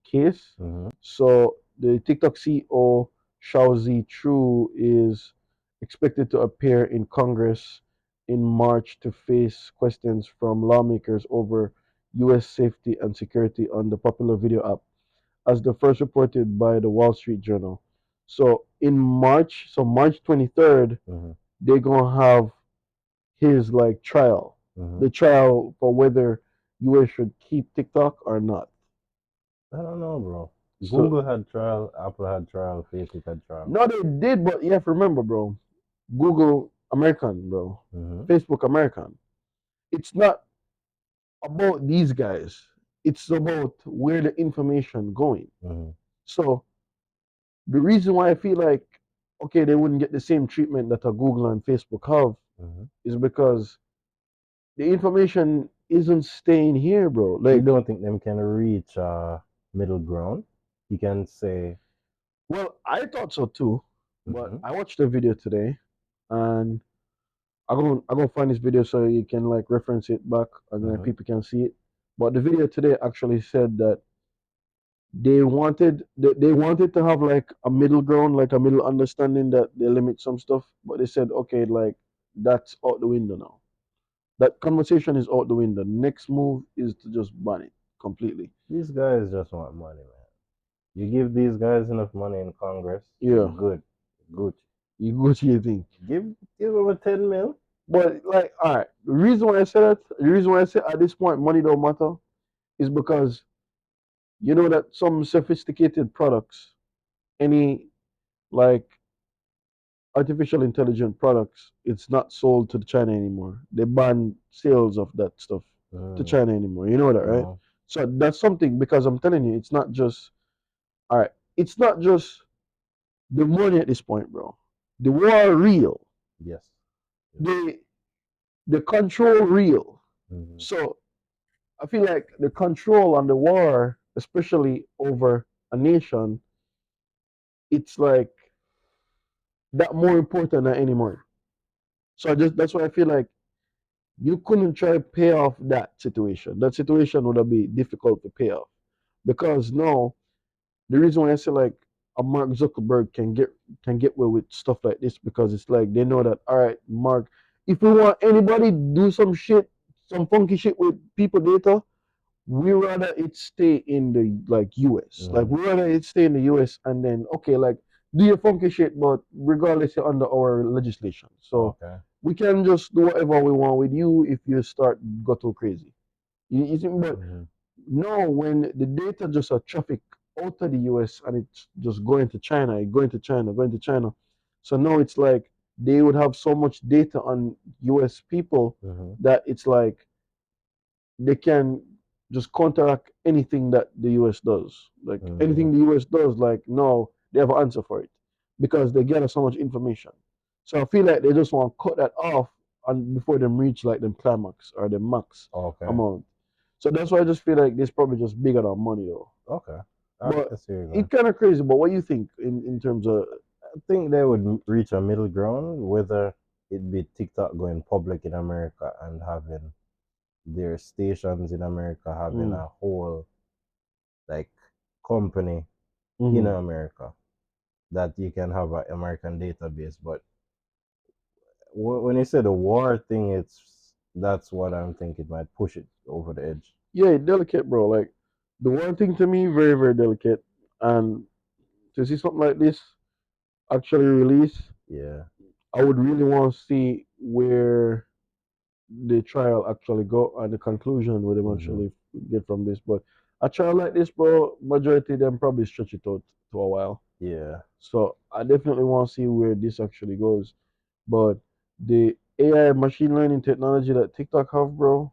case. Mm-hmm. So the TikTok CEO Xiaozi Chu is expected to appear in Congress in March to face questions from lawmakers over U.S. safety and security on the popular video app, as the first reported by the Wall Street Journal. So in March, so March 23rd, Mm-hmm. they're gonna have his like trial, Mm-hmm. the trial for whether U.S. should keep TikTok or not. I don't know, bro. So Google had trial, Apple had trial, Facebook had trial. no, they did, but you have to remember, bro. Google American, bro. Mm-hmm. Facebook American. It's not about these guys. It's about where the information going. Mm-hmm. So the reason why I feel like okay, they wouldn't get the same treatment that a Google and Facebook have Mm-hmm. is because the information isn't staying here, bro. You Like, don't think them can reach middle ground? You can say, well, I thought so too, but mm-hmm. I watched the video today, and I'm gonna find this video so you can like reference it back and then Mm-hmm. people can see it. But the video today actually said that they wanted to have like a middle ground, like a middle understanding that they limit some stuff, but they said okay, like that's out the window now. That conversation is out the window. Next move is to just ban it completely. These guys just want money, man. You give these guys enough money in Congress, you're Yeah, good. Good. you go to your thing. Give them a 10 mil. But like, all right, the reason why I said that, the reason why I said at this point money don't matter is because you know that some sophisticated products, any like artificial intelligent products, it's not sold to China anymore. They ban sales of that stuff to Mm, China anymore. You know that, right? no. So that's something because I'm telling you, it's not just all right. It's not just the money at this point, bro. The war real. Yes. Yes. The control real. Mm-hmm. So I feel like the control on the war, especially over a nation, it's like that more important than anymore. So I just that's why I feel like you couldn't try to pay off that situation. That situation would have been difficult to pay off because no, the reason why I say like a Mark Zuckerberg can get away with stuff like this because it's like they know that all right, Mark, if we want anybody do some shit, some funky shit with people data, we rather it stay in the like US. Like Mm-hmm. we rather it stay in the US and then okay, like do your funky shit, but regardless you're under our legislation. So Okay. we can just do whatever we want with you if you start go too crazy. You see, but Mm-hmm. no, when the data just a traffic out of the US and it's just going to China, going to China, going to China. So now it's like they would have so much data on US people Mm-hmm. that it's like they can. just counteract anything that the US does. Like Mm-hmm. anything the US does, like no, they have an answer for it because they gather so much information. So I feel like they just want to cut that off and before them reach like them climax or the max Okay. amount. So that's why I just feel like this probably just bigger than money though. Okay. But I see where you're going. it's kind of crazy. But what you think in terms of I think they would reach a middle ground, whether it be TikTok going public in America and having their stations in America, having mm, a whole like company in mm, America that you can have an American database. But when you say the war thing, it's that's what I'm thinking might push it over the edge. yeah, delicate, bro. Like the one thing to me, very very delicate, and to see something like this actually release, Yeah. I would really want to see where the trial actually go and the conclusion would Hmm. eventually get from this. But a trial like this, bro, majority of them probably stretch it out to a while. Yeah. So I definitely want to see where this actually goes. But the AI machine learning technology that TikTok have, bro,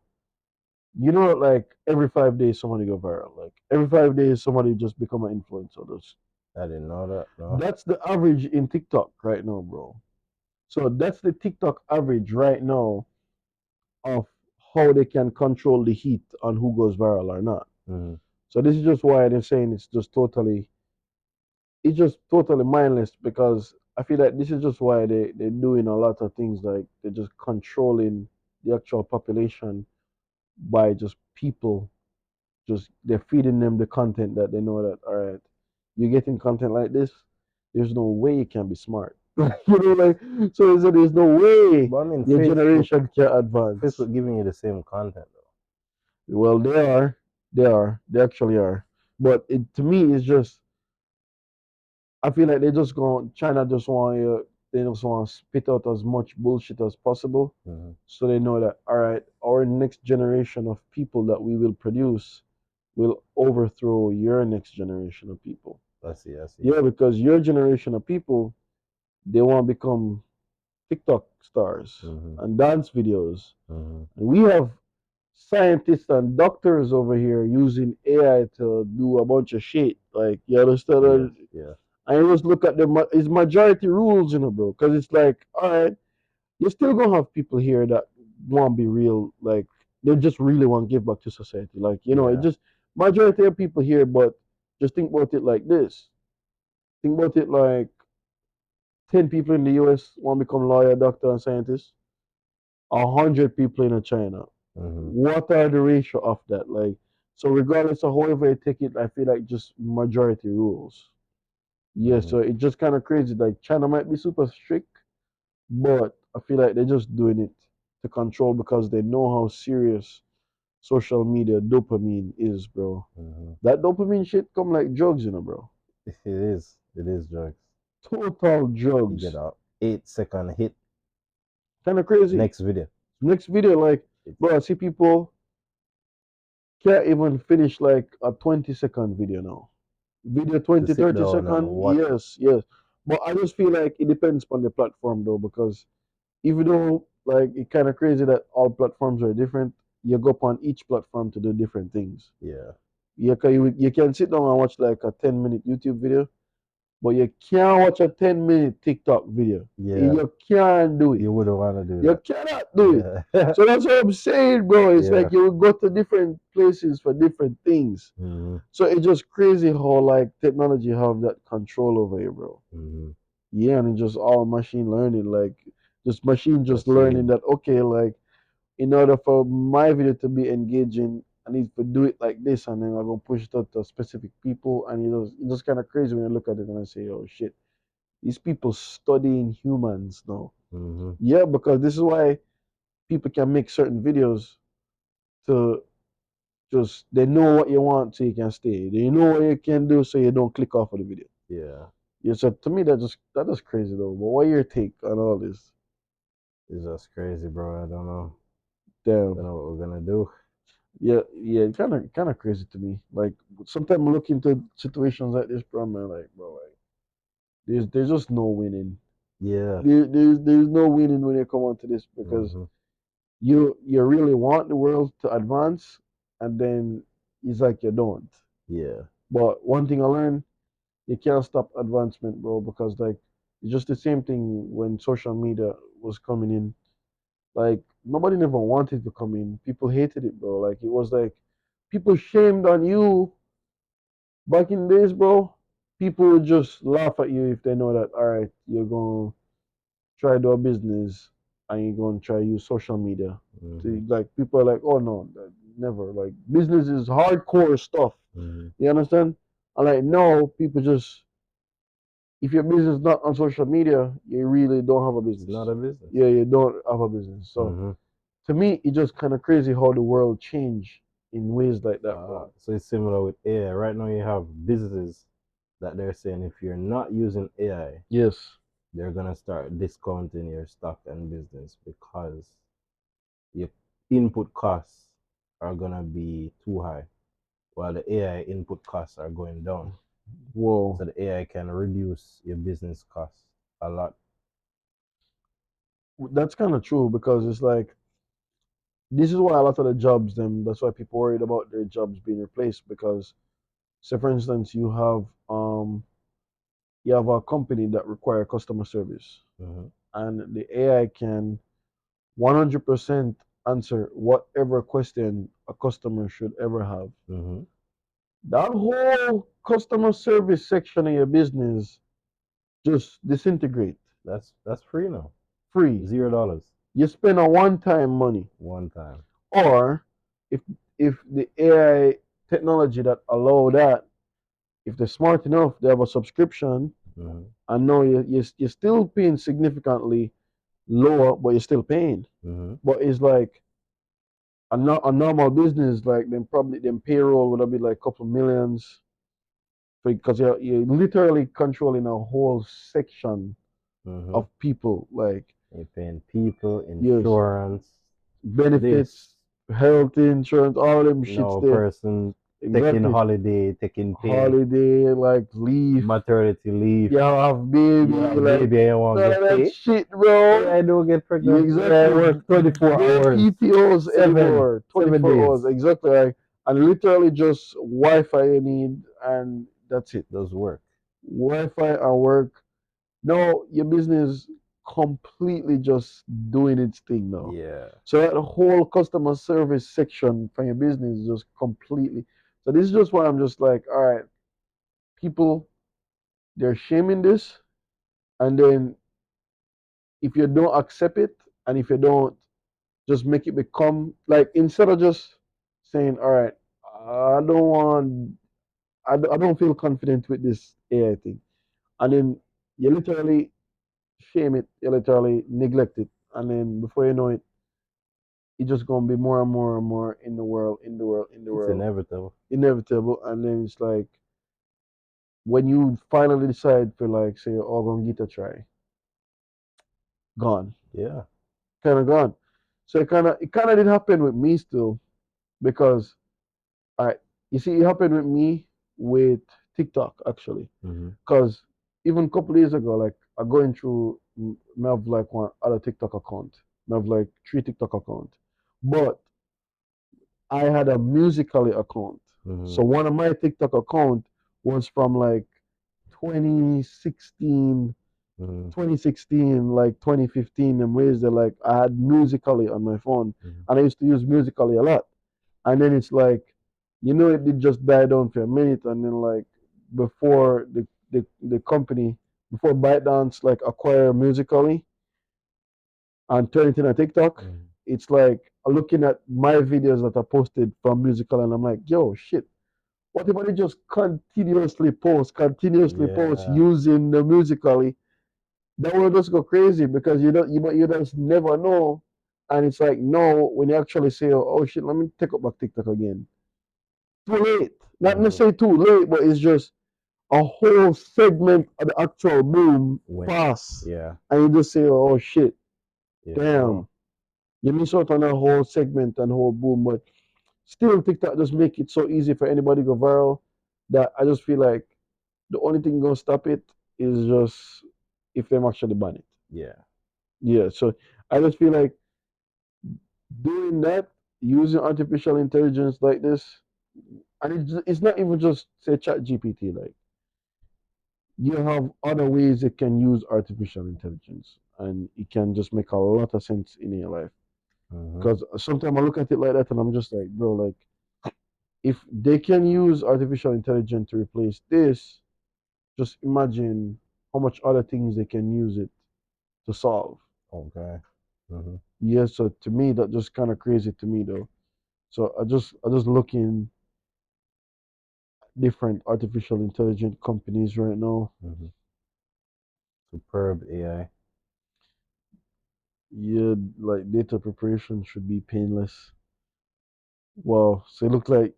you know, like every 5 days somebody go viral. Like every 5 days somebody just become an influencer. I didn't know that. No. That's the average in TikTok right now, bro. So that's the TikTok average right now of how they can control the heat on who goes viral or not. Hmm. So this is just why they're saying it's just totally mindless because I feel like this is just why they're doing a lot of things like they're just controlling the actual population by just people just they're feeding them the content that they know that all right, you're getting content like this, there's no way you can be smart. You know, like so there's no way But I mean, your generation can advance. Facebook giving you the same content though. Well, they actually are. But to me, it's just I feel like they just going China just want they just want to spit out as much bullshit as possible, Hmm. so they know that all right, our next generation of people that we will produce will overthrow your next generation of people. I see. I see. Yeah, because your generation of people they want to become TikTok stars Hmm. and dance videos, Hmm. and we have scientists and doctors over here using AI to do a bunch of shit. Like, you Yes. understand? Yeah. I just look at it's majority rules, bro. Because it's like, all right, you're still gonna have people here that want to be real. Like, they just really want to give back to society. Like, it Yeah. just majority of people here, but just think about it like this. Think about it like 10 people in the US want to become lawyer, doctor, and scientist. 100 people in China. Hmm. What are the ratio of that? Like, so regardless of however you take it, I feel like just majority rules. Yeah, Hmm. so it's just kind of crazy. Like China might be super strict, but I feel like they're just doing it to control because they know how serious social media dopamine is, bro. Hmm. That dopamine shit come like drugs, bro. It is. It is drugs. Total You get drugs. a 8 second hit. Kind of crazy. Next video. Next video, like, It's bro, I see people can't even finish like a 20-second video now. Video to 20, sit 30 down and second, watch it. yes, yes. But I just feel like it depends on the platform though, because even though like it's kind of crazy that all platforms are different, you go upon each platform to do different things. Yeah. You can sit down and watch like a 10-minute YouTube video, but you can't watch a 10-minute TikTok video. Yeah. You can't do it. You wouldn't want to do You that. cannot do it. Yeah. So that's what I'm saying, bro. It's Yeah. like you go to different places for different things. Hmm. So it's just crazy how like technology have that control over you, bro. Hmm. Yeah, and it's just all machine learning, like just machine just Just learning seeing. that okay, like in order for my video to be engaging, I need to do it like this, and then I'm gonna push it out to specific people, and it's just kind of crazy when you look at it and I say, oh shit, these people studying humans now. Hmm. Yeah, because this is why people can make certain videos to just they know what you want so you can stay. They know what you can do so you don't click off of the video. Yeah. Yeah, so to me that is crazy though. But what your take on all this? It's just crazy, bro. I don't know. Don't Damn. know what we're gonna do. Yeah, yeah, kind of crazy to me. Like sometimes I look into situations like this, bro, man, like bro, like there's just no winning. Yeah. There's no winning when you come onto this because Hmm. you really want the world to advance and then it's like you don't. Yeah. But one thing I learned, you can't stop advancement, bro, because like it's just the same thing when social media was coming in. Like nobody never wanted to come in. People hated it, bro. Like it was like people shamed on you back in the days, bro. People would just laugh at you if they know that all right, you're gonna try to do a business and you're gonna try to use social media. Mm-hmm. Like people are like, oh no, never. Like business is hardcore stuff. Mm-hmm. You understand? And like no, people just if your business is not on social media, you really don't have a It's not business. a business. Yeah, you don't have a business. So Mm-hmm. to me, it's just kind of crazy how the world changed in ways like that, bro. So it's similar with AI. Right now, you have businesses that they're saying if you're not using AI, Yes. they're gonna start discounting your stock and business because your input costs are gonna be too high, while the AI input costs are going down. Whoa. So the AI can reduce your business costs a lot. That's kind of true because it's like this is why a lot of the jobs them that's why people worried about their jobs being replaced because say for instance you have a company that require customer service Mm-hmm. and the AI can 100% answer whatever question a customer should ever have. Mm-hmm. That whole customer service section of your business just disintegrate. That's free now. Free. $0 You spend a one-time money. one time. Or if the AI technology that allow that, if they're smart enough, they have a subscription. Mm-hmm. I know you're still paying significantly lower, but you're still paying. Mm-hmm. But it's like a normal business, like then probably them payroll would have been like a couple millions because you're literally controlling a whole section Mm-hmm. of people, like You're paying people, yes, insurance, this. benefits, health insurance, all them You shits know, there. person taking Exactly. holiday, taking pay, Holiday, like leave, maternity leave. you have You baby, have like baby and you won't none of get that paid. shit, bro. AI don't get You pregnant. AI exactly work 24 no hours, PTOs seven, anymore. seven 24 days. hours, exactly. Like, and literally just Wi-Fi you need, and that's it. Does work. Wi-Fi and work. No, your business completely just doing its thing now. Yeah. So that whole customer service section for your business is just completely. So this is just why I'm just like, all right, people they're shaming this, and then if you don't accept it, and if you don't just make it become like instead of just saying, all right, I don't want, I don't feel confident with this AI thing, and then you literally shame it, you literally neglect it, and then before you know it, it's just gonna be more and more and more in the world, in the world, in the It's world, inevitable. inevitable, and then it's like when you finally decide for like say, oh, I'm gonna get a try, gone, Yeah. kind of gone. So it kind of did happen with me still because I you see it happened with me with TikTok actually Mm-hmm. because even a couple days ago like I going through I have like one other TikTok account, I have like three TikTok account, but I had a Musically account. Mm-hmm. So one of my TikTok account was from like 2016, Mm-hmm. 2016, like 2015, and ways that like I had Musically on my phone, Mm-hmm. and I used to use Musically a lot. And then it's like, it did just die down for a minute, and then like before the company, before ByteDance like acquire Musically and turn it into TikTok, Mm-hmm. it's like looking at my videos that are posted from Musical, and I'm like, yo, shit. What if I just continuously post Yeah. using the Musically? That will just go crazy because you just never know. And it's like, no, when you actually say, oh shit, let me take up back TikTok again. Too late. Not Mm-hmm. necessarily too late, but it's just a whole segment of the actual boom When. pass. Yeah. And you just say, oh shit, Yeah. damn. Bro. You miss out on a whole segment and whole boom, but still TikTok just make it so easy for anybody to go viral that I just feel like the only thing gonna stop it is just if them actually ban it. Yeah. Yeah, so I just feel like doing that. using artificial intelligence like this, and it's not even just say Chat GPT. Like you have other ways it can use artificial intelligence, and it can just make a lot of sense in your life. Mm-hmm. Because sometimes I look at it like that, and I'm just like, bro, like if they can use artificial intelligence to replace this, just imagine how much other things they can use it to solve. Okay. Mm-hmm. Yeah, so to me that just kind of crazy to me though. So I just looking different artificial intelligent companies right now. Mm-hmm. Superb AI. Yeah, like data preparation should be painless. Well, so it looks like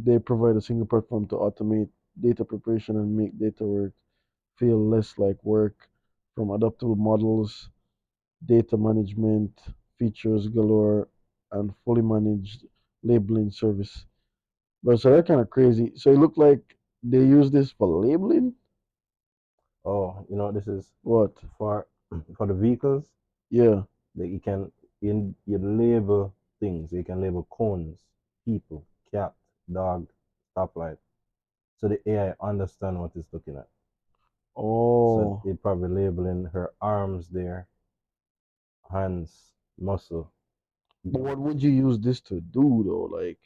they provide a single platform to automate data preparation and make data work feel less like work, from adaptable models, data management, features galore, and fully managed labeling service. But so that kind of crazy. So it looked like they use this for labeling. Oh, you know what this is What? for for the vehicles. Yeah. That you can you label things. You can label cones, people, cat, dog, stoplight. So the AI understand what it's looking at. So Oh. it probably labeling her arms there, hands, muscle. But what would you use this to do though? Like,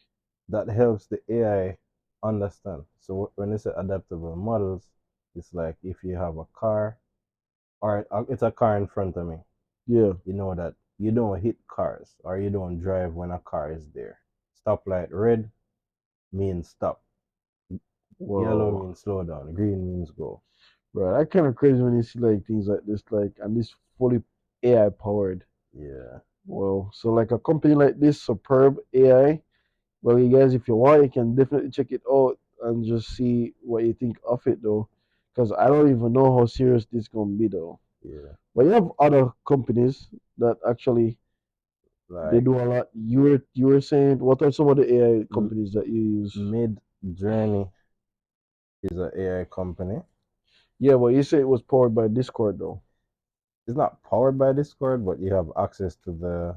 That helps the AI understand. So when they say adaptable models, it's like if you have a car, or it's a car in front of me, yeah. you know that you don't hit cars or you don't drive when a car is there. Stoplight red means stop. Yellow Well, means slow down. Green means go. right. That kind of crazy when you see like things like this, like, and this fully AI powered. Yeah. Well, so like a company like this, Superb AI. Well, you guys, if you want, you can definitely check it out and just see what you think of it, though. Because I don't even know how serious this gonna be, though. Yeah. But you have other companies that actually they Like do a lot. You were saying, what are some of the AI companies that you use? Mid Journey is an AI company. Yeah, well, you say it was powered by Discord, though. It's not powered by Discord, but you have access to the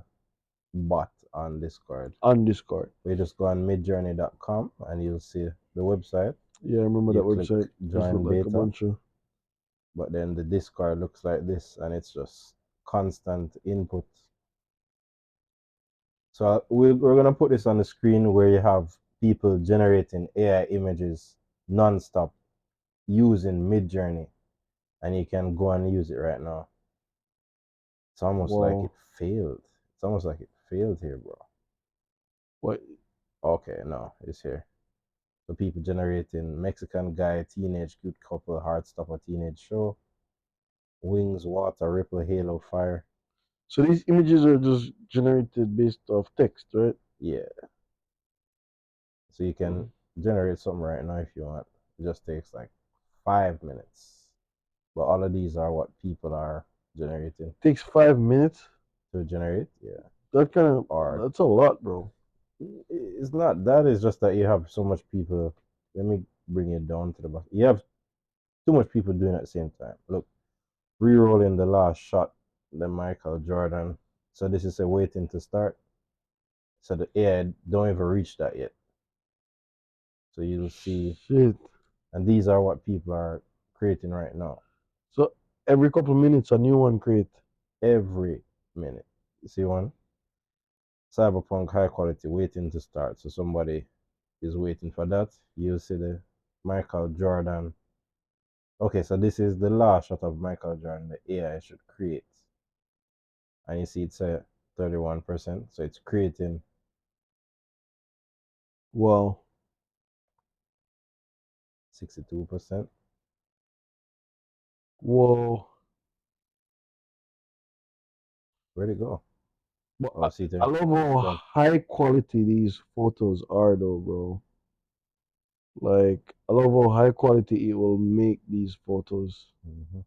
bot on Discord. On Discord. You just go on midjourney.com and you'll see the website. Yeah, I remember You that click website. Just looked join like a beta, bunch of. but then the Discord looks like this and it's just constant input. So we're going to put this on the screen where you have people generating AI images non-stop using Midjourney, and you can go and use it right now. It's almost like it Well, failed. It's almost like it failed here, bro. what? Okay, no, it's here. So people generating Mexican guy, teenage cute couple, heartstopper teenage show, wings, water, ripple, halo, fire. So these images are just generated based off text, right? Yeah. So you can Mm. generate something right now if you want. It just takes like 5 minutes. But all of these are what people are generating Takes 5 minutes. to generate. Yeah. That kind of Or that's a lot, bro. it's not that, it's just that you have so much people. Let me bring it down to the bottom. You have too much people doing it at the same time. Look, re-rolling the last shot, the Michael Jordan. So this is a waiting to start. So the AI don't even reach that yet. So you'll see, Shit. and these are what people are creating right now. So every couple of minutes, a new one create. Every minute. You see one? Cyberpunk high quality waiting to start. So somebody is waiting for that. You'll see the Michael Jordan. Okay, so this is the last shot of Michael Jordan the AI should create. And you see it's a 31%. So it's creating Wow. 62%. Whoa. Where'd it go? But Oh, I, see I there. love It's how gone. high quality these photos are, though, bro. Like, I love how high quality it will make these photos. Mm-hmm.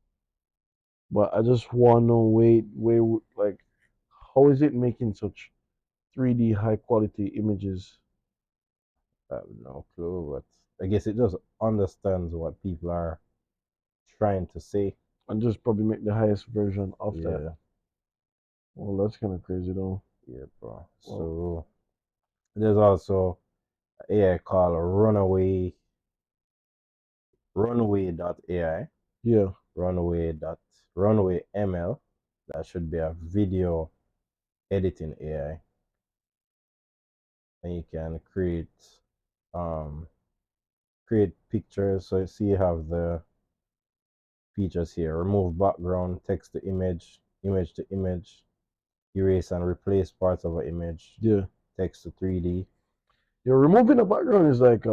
But I just want to wait, like, how is it making such 3D high quality images I have no clue, but I guess it just understands what people are trying to say. and just probably make the highest version of that? Yeah, Well, that's kind of crazy, though. yeah, bro. Well, So There's also AI called Runway.ai, Yeah, Runway ML. That should be a video editing AI, and you can um create pictures. So you see you have the features here: remove background, text to image, image to image, erase and replace parts of an image, yeah. text to 3D. You're removing the background is like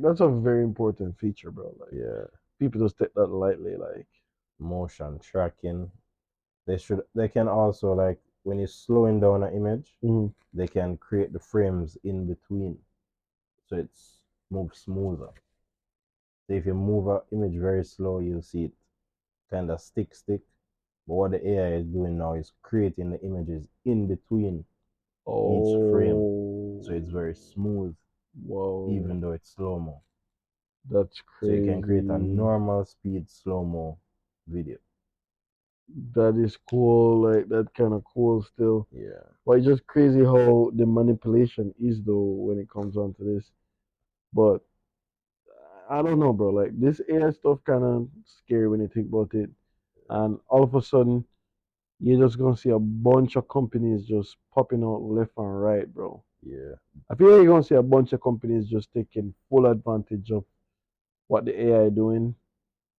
that's a very important feature, bro. Like Yeah, people just take that lightly. Like, motion tracking. They can also, like, when you're slowing down an image, mhm. they can create the frames in between, so it's moves smoother. So if you move an image very slow, you'll see it kind of stick. But what the AI is doing now is creating the images in between each frame, so it's Oh, very smooth, whoa, even though it's slow mo. that's So you can create a crazy. normal speed slow mo video. That is cool. Like that kind of cool still. Yeah. But it's just crazy how the manipulation is though when it comes on to this. But I don't know, bro. Like this AI stuff kind of scary when you think about it. And all of a sudden, you're just gonna see a bunch of companies just popping out left and right, bro. Yeah. I feel like you're gonna see a bunch of companies just taking full advantage of what the AI doing,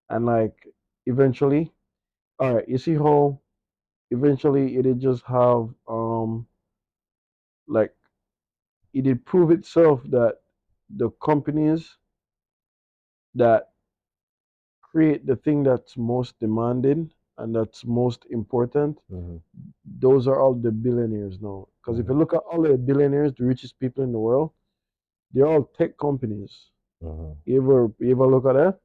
and like eventually, all right. You see how eventually it did just have like it did prove itself that the companies that create the thing that's most demanding and that's most important, Mm-hmm. those are all the billionaires now. Because if Mm-hmm. you look at all the billionaires, the richest people in the world, they're all tech companies. Mm-hmm. You ever look at that?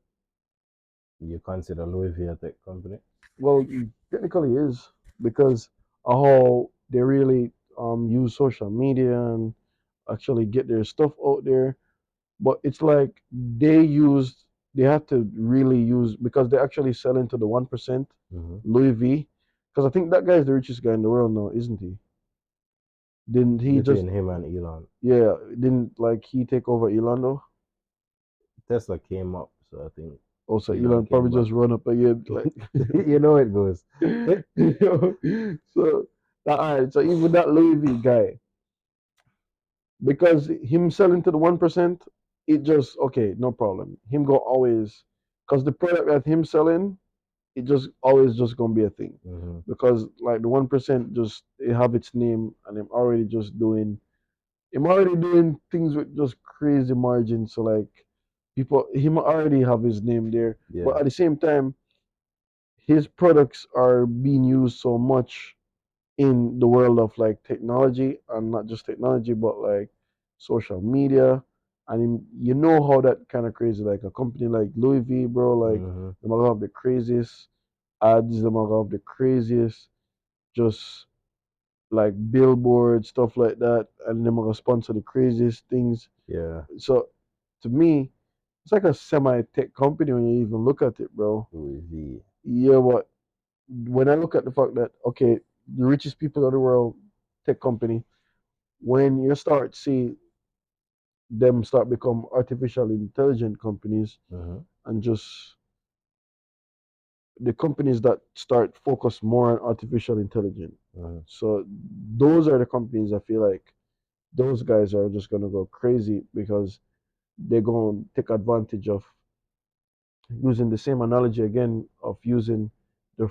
You consider Louis V a tech company? Well, it technically is because of how they really use social media and actually get their stuff out there. But it's like they have to really use because they actually sell into the 1%, Mm-hmm. Louis V. Because I think that guy is the richest guy in the world now, isn't he? Didn't he just Between him and Elon, yeah? Didn't like he take over Elon though? Tesla came up, so I think Also, Elon Elon probably came back. just run up again like. You know it goes. So all right, so even that Louis V guy, because him selling to the 1%, it just okay, no problem. Him go always because the product that him selling, it just always just gonna be a thing. Mm-hmm. Because like the 1% just it have its name and I'm already doing things with just crazy margins. So like people him already have his name there. But Yeah. at the same time, his products are being used so much in the world of like technology and not just technology but like social media and you know how that kind of crazy like a company like Louis V, bro, like Mm-hmm. they might have the craziest ads, they might have the craziest just like billboard stuff like that, and they might sponsor the craziest things. Yeah. So to me it's like a semi-tech company when you even look at it, bro. Louis V. Yeah, but when I look at the fact that okay, the richest people of the world, tech company, when you start see them start become artificial intelligent companies Mm-hmm. and just the companies that start focus more on artificial intelligence. Mm-hmm. So those are the companies I feel like those guys are just gonna go crazy because they're gonna take advantage of using the same analogy again of using the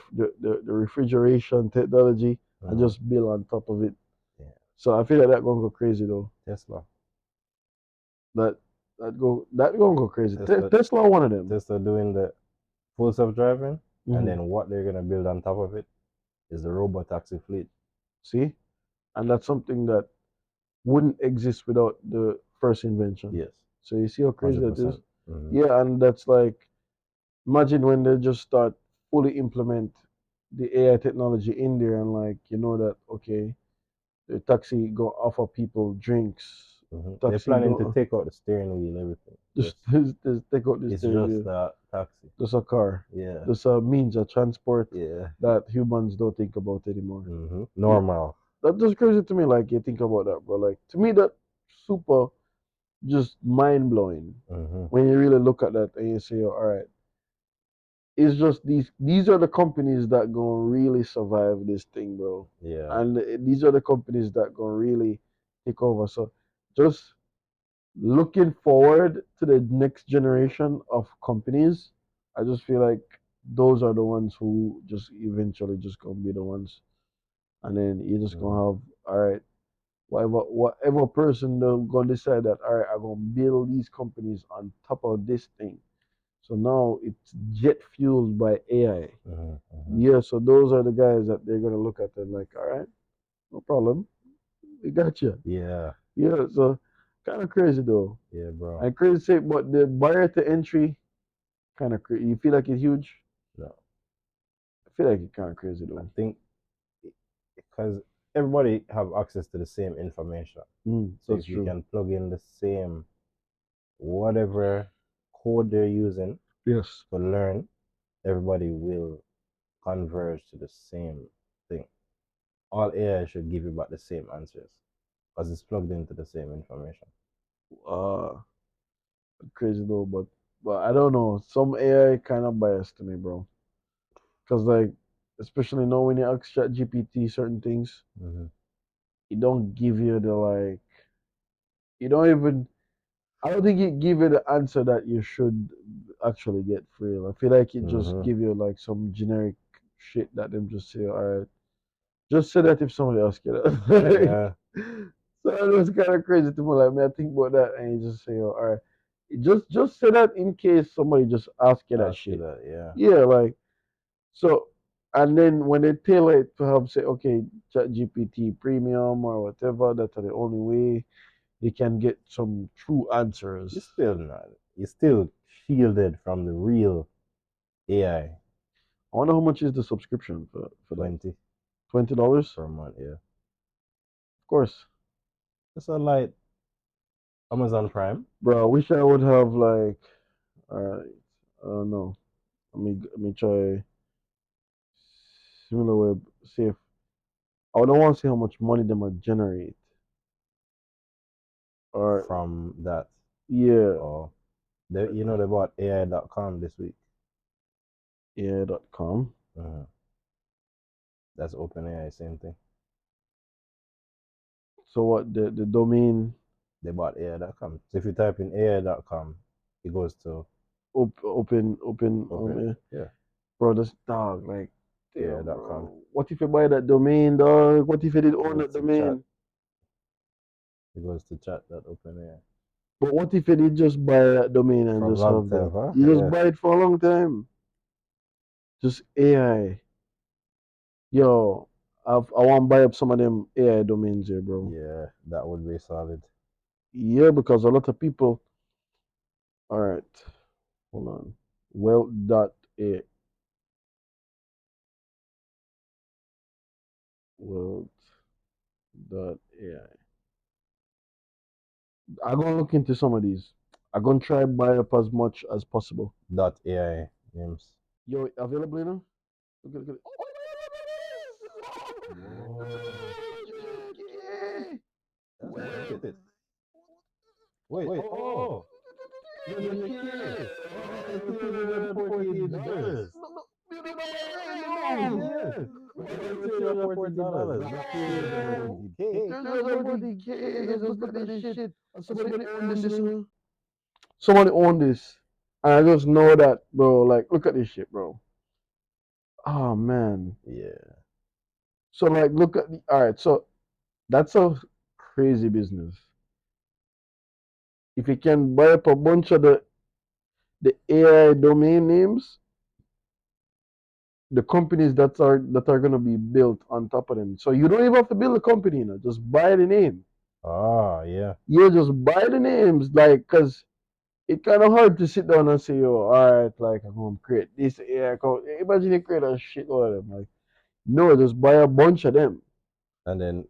refrigeration technology and Mm-hmm. just build on top of it. Yeah. So I feel like that gonna go crazy though. Tesla. That that gonna go crazy. Tesla. Tesla one of them. Tesla doing the full self driving, and Hmm. then what they're gonna build on top of it is the robot taxi fleet. See, and that's something that wouldn't exist without the first invention. Yes. So you see how crazy that is. 100%. Mm-hmm. Yeah, and that's like imagine when they just start fully implement the AI technology in there and like you know that okay, the taxi go offer people drinks, Mm-hmm. They're taxi planning to go take out the steering wheel, everything. just just take out this It's steering just wheel. a taxi. Just a car. Yeah. Just a means of transport Yeah. that humans don't think about anymore. Mm-hmm. Yeah, Normal. That's just crazy to me. Like you think about that, bro. Like to me, that super just mind blowing Mm-hmm. when you really look at that and you say, all right, it's just these are the companies that gonna really survive this thing, bro. Yeah. And these are the companies that gonna really take over. So just looking forward to the next generation of companies, I just feel like those are the ones who just eventually just gonna be the ones, and then you're just Mm-hmm. gonna have all right, whatever person they're gonna decide that all right, I'm gonna build these companies on top of this thing. So now it's jet fueled by AI. Mm-hmm. Mm-hmm. Yeah, so those are the guys that they're gonna look at and like, all right, no problem, we got you. Yeah. Yeah, so kind of crazy though. Yeah, bro. And crazy, say, but the barrier to entry kind of crazy. You feel like it's huge? No, I feel like it's kind of crazy I though. think because everybody have access to the same information. So That's if you true. can plug in the same whatever code they're using Yes. to learn, everybody will converge to the same thing. All AI should give you back the same answers because it's plugged into the same information. Uh, crazy though, but I don't know. Some AI kind of biased to me, bro. Cause like, especially now when you ask ChatGPT certain things, Mm-hmm. it don't give you the like. You don't even. I don't think it give you the answer that you should actually get for real. I feel like it just Mm-hmm. give you like some generic shit that them just say, all right, just say that if somebody else get it. Yeah, So it was kind of crazy to me. Like, man, I think about that, and you just say, oh, all right, just say that in case somebody just ask you that ask you shit. that. Yeah, Yeah, like so. And then when they tailor it to have say, okay, Chat GPT Premium or whatever, that's the only way you can get some true answers. you still not. You're still shielded from the real AI. I wonder how much is the subscription for that? 20 $20? per month. Yeah, Of course, it's a light Amazon Prime. bro. I wish I would have like, I don't know. Let me try similar web. See if I don't want to see how much money they might generate. Or From that. yeah, Or they bought AI.com this week. yeah.com. Mhm. That's OpenAI, same thing. So what the domain They bought AI.com. So if you type in AI.com, it goes to open Open. yeah. Yeah, Bro, this dog like damn AI.com. bro. What if you buy that domain, dog? What if you did It own goes that to chat. domain? It goes to chat.openai. But what if you did just buy that domain and For a just long have time, that? huh? You just Yeah. buy it for a long time. Just AI. Yo, I want to buy up some of them AI domains here, bro. Yeah, that would be solid. Yeah, because a lot of people. All right, hold on. Well, dot a world dot AI. I'm gonna look into some of these. I'm gonna try buy up as much as possible. Dot AI names. Yo, available now? Look at it. Whoa. That's Well, worth it. Wait, wait, oh, oh, there's a case. Oh, it's $248. $248. No, no. Yes, for $240. That's not $240K. $240K. Just look at this shit. Somebody own this, you know? Somebody own this. And I just know that, bro. Like, look at this shit, bro. Oh, man. Yeah. So, like, look at the. All right. So, that's a crazy business. If you can buy up a bunch of the AI domain names, the companies that are gonna be built on top of them. So you don't even have to build a company, you know. Just buy the name. Ah, yeah. You just buy the names, like, cause it's kind of hard to sit down and say, "Yo, all right, like I'm gonna create this AI account." Imagine you create a shit load of them. Like, no, just buy a bunch of them. And then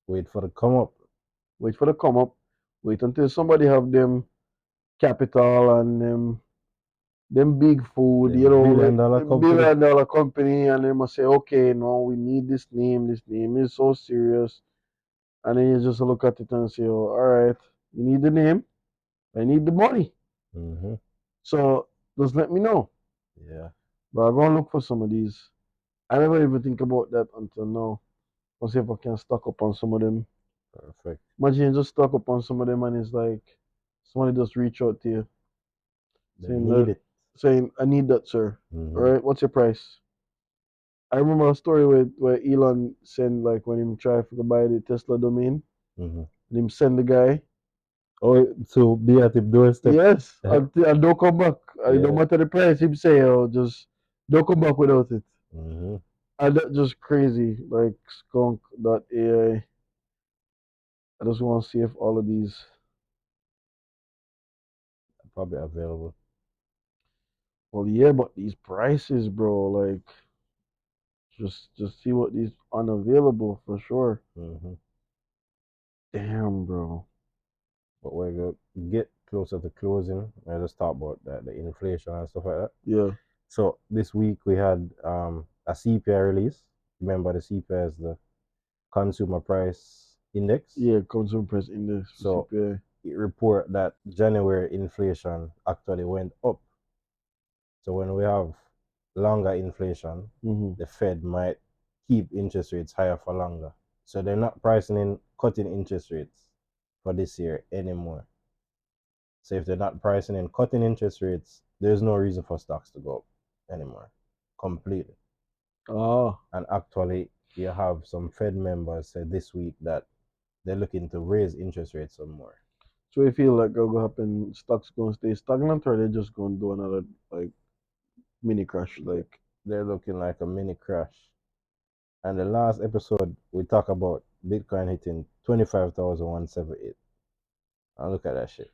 wait for the come up. Wait for the come up. Wait until somebody have them capital and them. them big food, Them billion like dollar the company. billion-dollar company, and they must say, okay, no, we need this name. This name is so serious. And then you just look at it and say, oh, all right, you need the name, I need the money. Mm-hmm. So just let me know. Yeah, But I'm gonna look for some of these. I never even think about that until now. I'll see if I can stock up on some of them. perfect. Imagine you just stock up on some of them and it's like somebody just reach out to you Them saying need that it. saying, I need that, sir. All Mm-hmm. right, what's your price? I remember a story where Elon sent like when him try to buy the Tesla domain Mm-hmm. and him send the guy. Oh, to be at the doorstep. Yes, and don't come back. It don't Yeah. matter the price him say, oh, just don't come back without it. Mm-hmm. And that just crazy. Like skunk.ai. I just want to see if all of these. Probably available. Well, yeah, but these prices, bro. Like, just see what these unavailable for sure. Mm-hmm. Damn, bro. But we're going to get closer to closing. I just talk about the inflation and stuff like that. Yeah, So this week we had a CPI release. Remember the CPI is the Consumer Price Index. yeah. Consumer price index for So CPI. it report that January inflation actually went up. So when we have longer inflation, Mm-hmm. the Fed might keep interest rates higher for longer. So they're not pricing in cutting interest rates for this year anymore. So if they're not pricing in cutting interest rates, there's no reason for stocks to go up anymore. Completely. Ah, And actually, you have some Fed members said this week that they're looking to raise interest rates some more. so you feel like it'll happen? Stocks gonna stay stagnant, or they just gonna do another like mini crash? Like, They're looking like a mini crash. And the last episode, we talk about Bitcoin hitting 25,178. And look at that shit.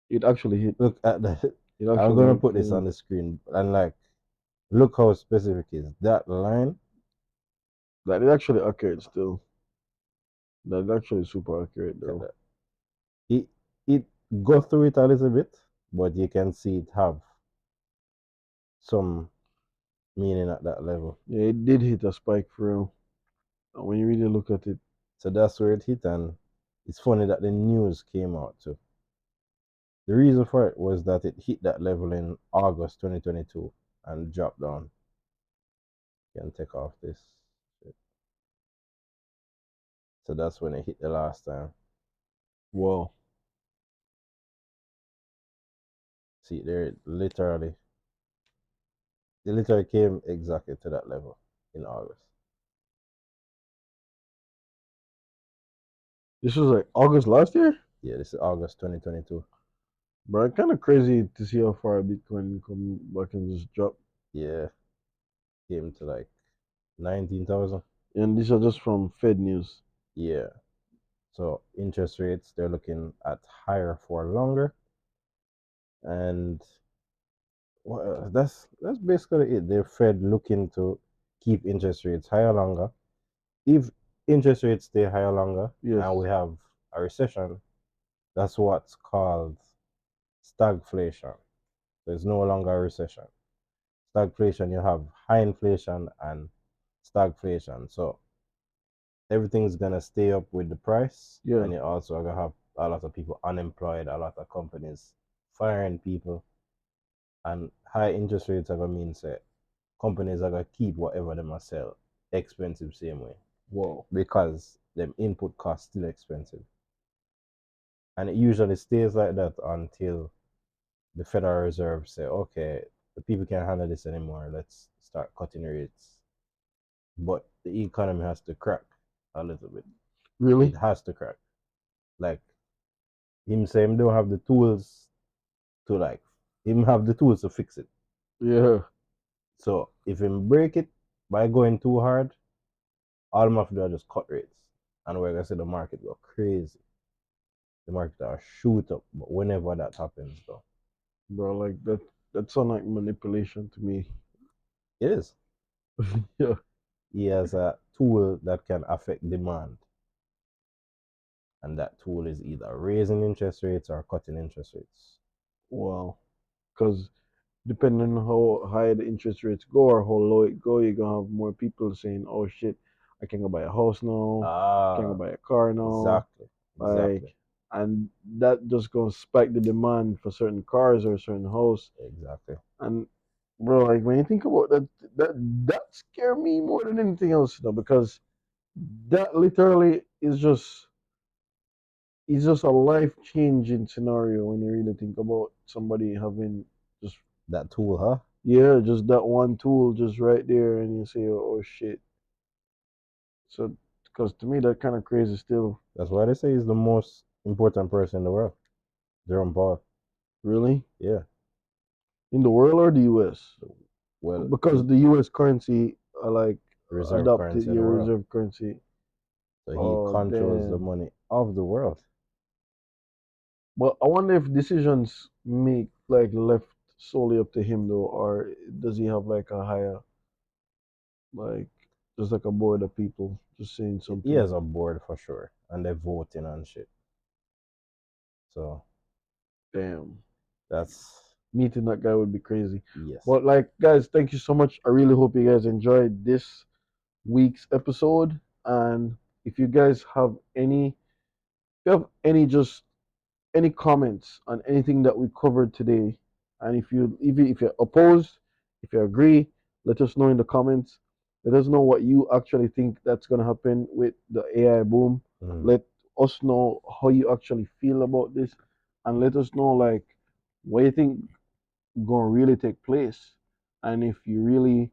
it actually hit. Look at that. It I'm actually gonna hit. put this Yeah, on the screen and like, look how specific it is. That line, that is actually accurate still. That's actually super accurate look at though. that. It go through it a little bit, but you can see it have some meaning at that level. Yeah, it did hit a spike for real. And when you really look at it, So that's where it hit, and it's funny that the news came out too. The reason for it was that it hit that level in August 2022 and dropped down. You can take off this. So that's when it hit the last time. wow. See there, it literally came exactly to that level in August. This was like August last year? Yeah, this is August 2022. Bro, kind of crazy to see how far Bitcoin come back and just drop. Yeah, came to like 19,000. And these are just from Fed news. Yeah. So interest rates, they're looking at higher for longer, and well, that's basically it. They're Fed looking to keep interest rates higher longer. If interest rates stay higher longer Yes. and we have a recession, that's what's called stagflation. There's no longer a recession. Stagflation, you have high inflation and stagflation. So everything's gonna stay up with the price, Yeah. and you also are gonna have a lot of people unemployed, a lot of companies firing people, and high interest rates are gonna mean say companies are gonna keep whatever they must sell expensive same way Whoa. because them input costs still expensive, and it usually stays like that until the Federal Reserve say, okay, the people can't handle this anymore. Let's start cutting rates. But the economy has to crack a little bit. It Really? has to crack. Like him say him don't have the tools to like him have the tools to fix it. Yeah. So if him break it by going too hard, all him have to do is just cut rates. And we're gonna see the market go crazy. The market will shoot up. But whenever that happens though, Bro, like that sound like manipulation to me. it is. Yeah. He has a tool that can affect demand. And that tool is either raising interest rates or cutting interest rates. Wow. because depending on how high the interest rates go or how low it go, you're gonna have more people saying, "Oh shit, I can go buy a house now, I can go Ah, buy a car now," exactly, exactly, like, and that just gonna spike the demand for certain cars or certain house. exactly. And bro, like when you think about that, that that scare me more than anything else, because that literally is just a life changing scenario when you really think about somebody having just, That tool, huh? yeah, just that one tool just right there, and you say, oh shit. So, because to me that kind of crazy still. That's why they say he's the most important person in the world. Jerome Paul. Really, Yeah. in the world or the U.S. Well, Because the U.S. currency like reserve adopted currency in the your world. reserve currency. So he Oh controls the damn. money of the world. But I wonder if decisions make like left solely up to him though, or does he have like a higher, like, just like a board of people just saying He something? has a board for sure, and they're voting and shit. So Damn. that's Meeting that guy would be crazy. yes. But like guys, thank you so much. I really hope you guys enjoyed this week's episode. And if you guys have any, if you have any just any comments on anything that we covered today, and if you're opposed, if you agree, let us know in the comments. Let us know what you actually think that's gonna happen with the AI boom. Mm. Let us know how you actually feel about this, and let us know like what you think gonna really take place, and if you really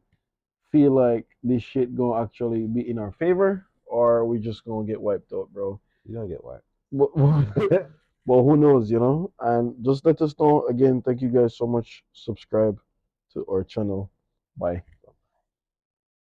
feel like this shit gonna actually be in our favor, or we just gonna get wiped out, bro. You don't get why. But, but who knows, you know? And just let us know. Again, thank you guys so much. Subscribe to our channel. Bye.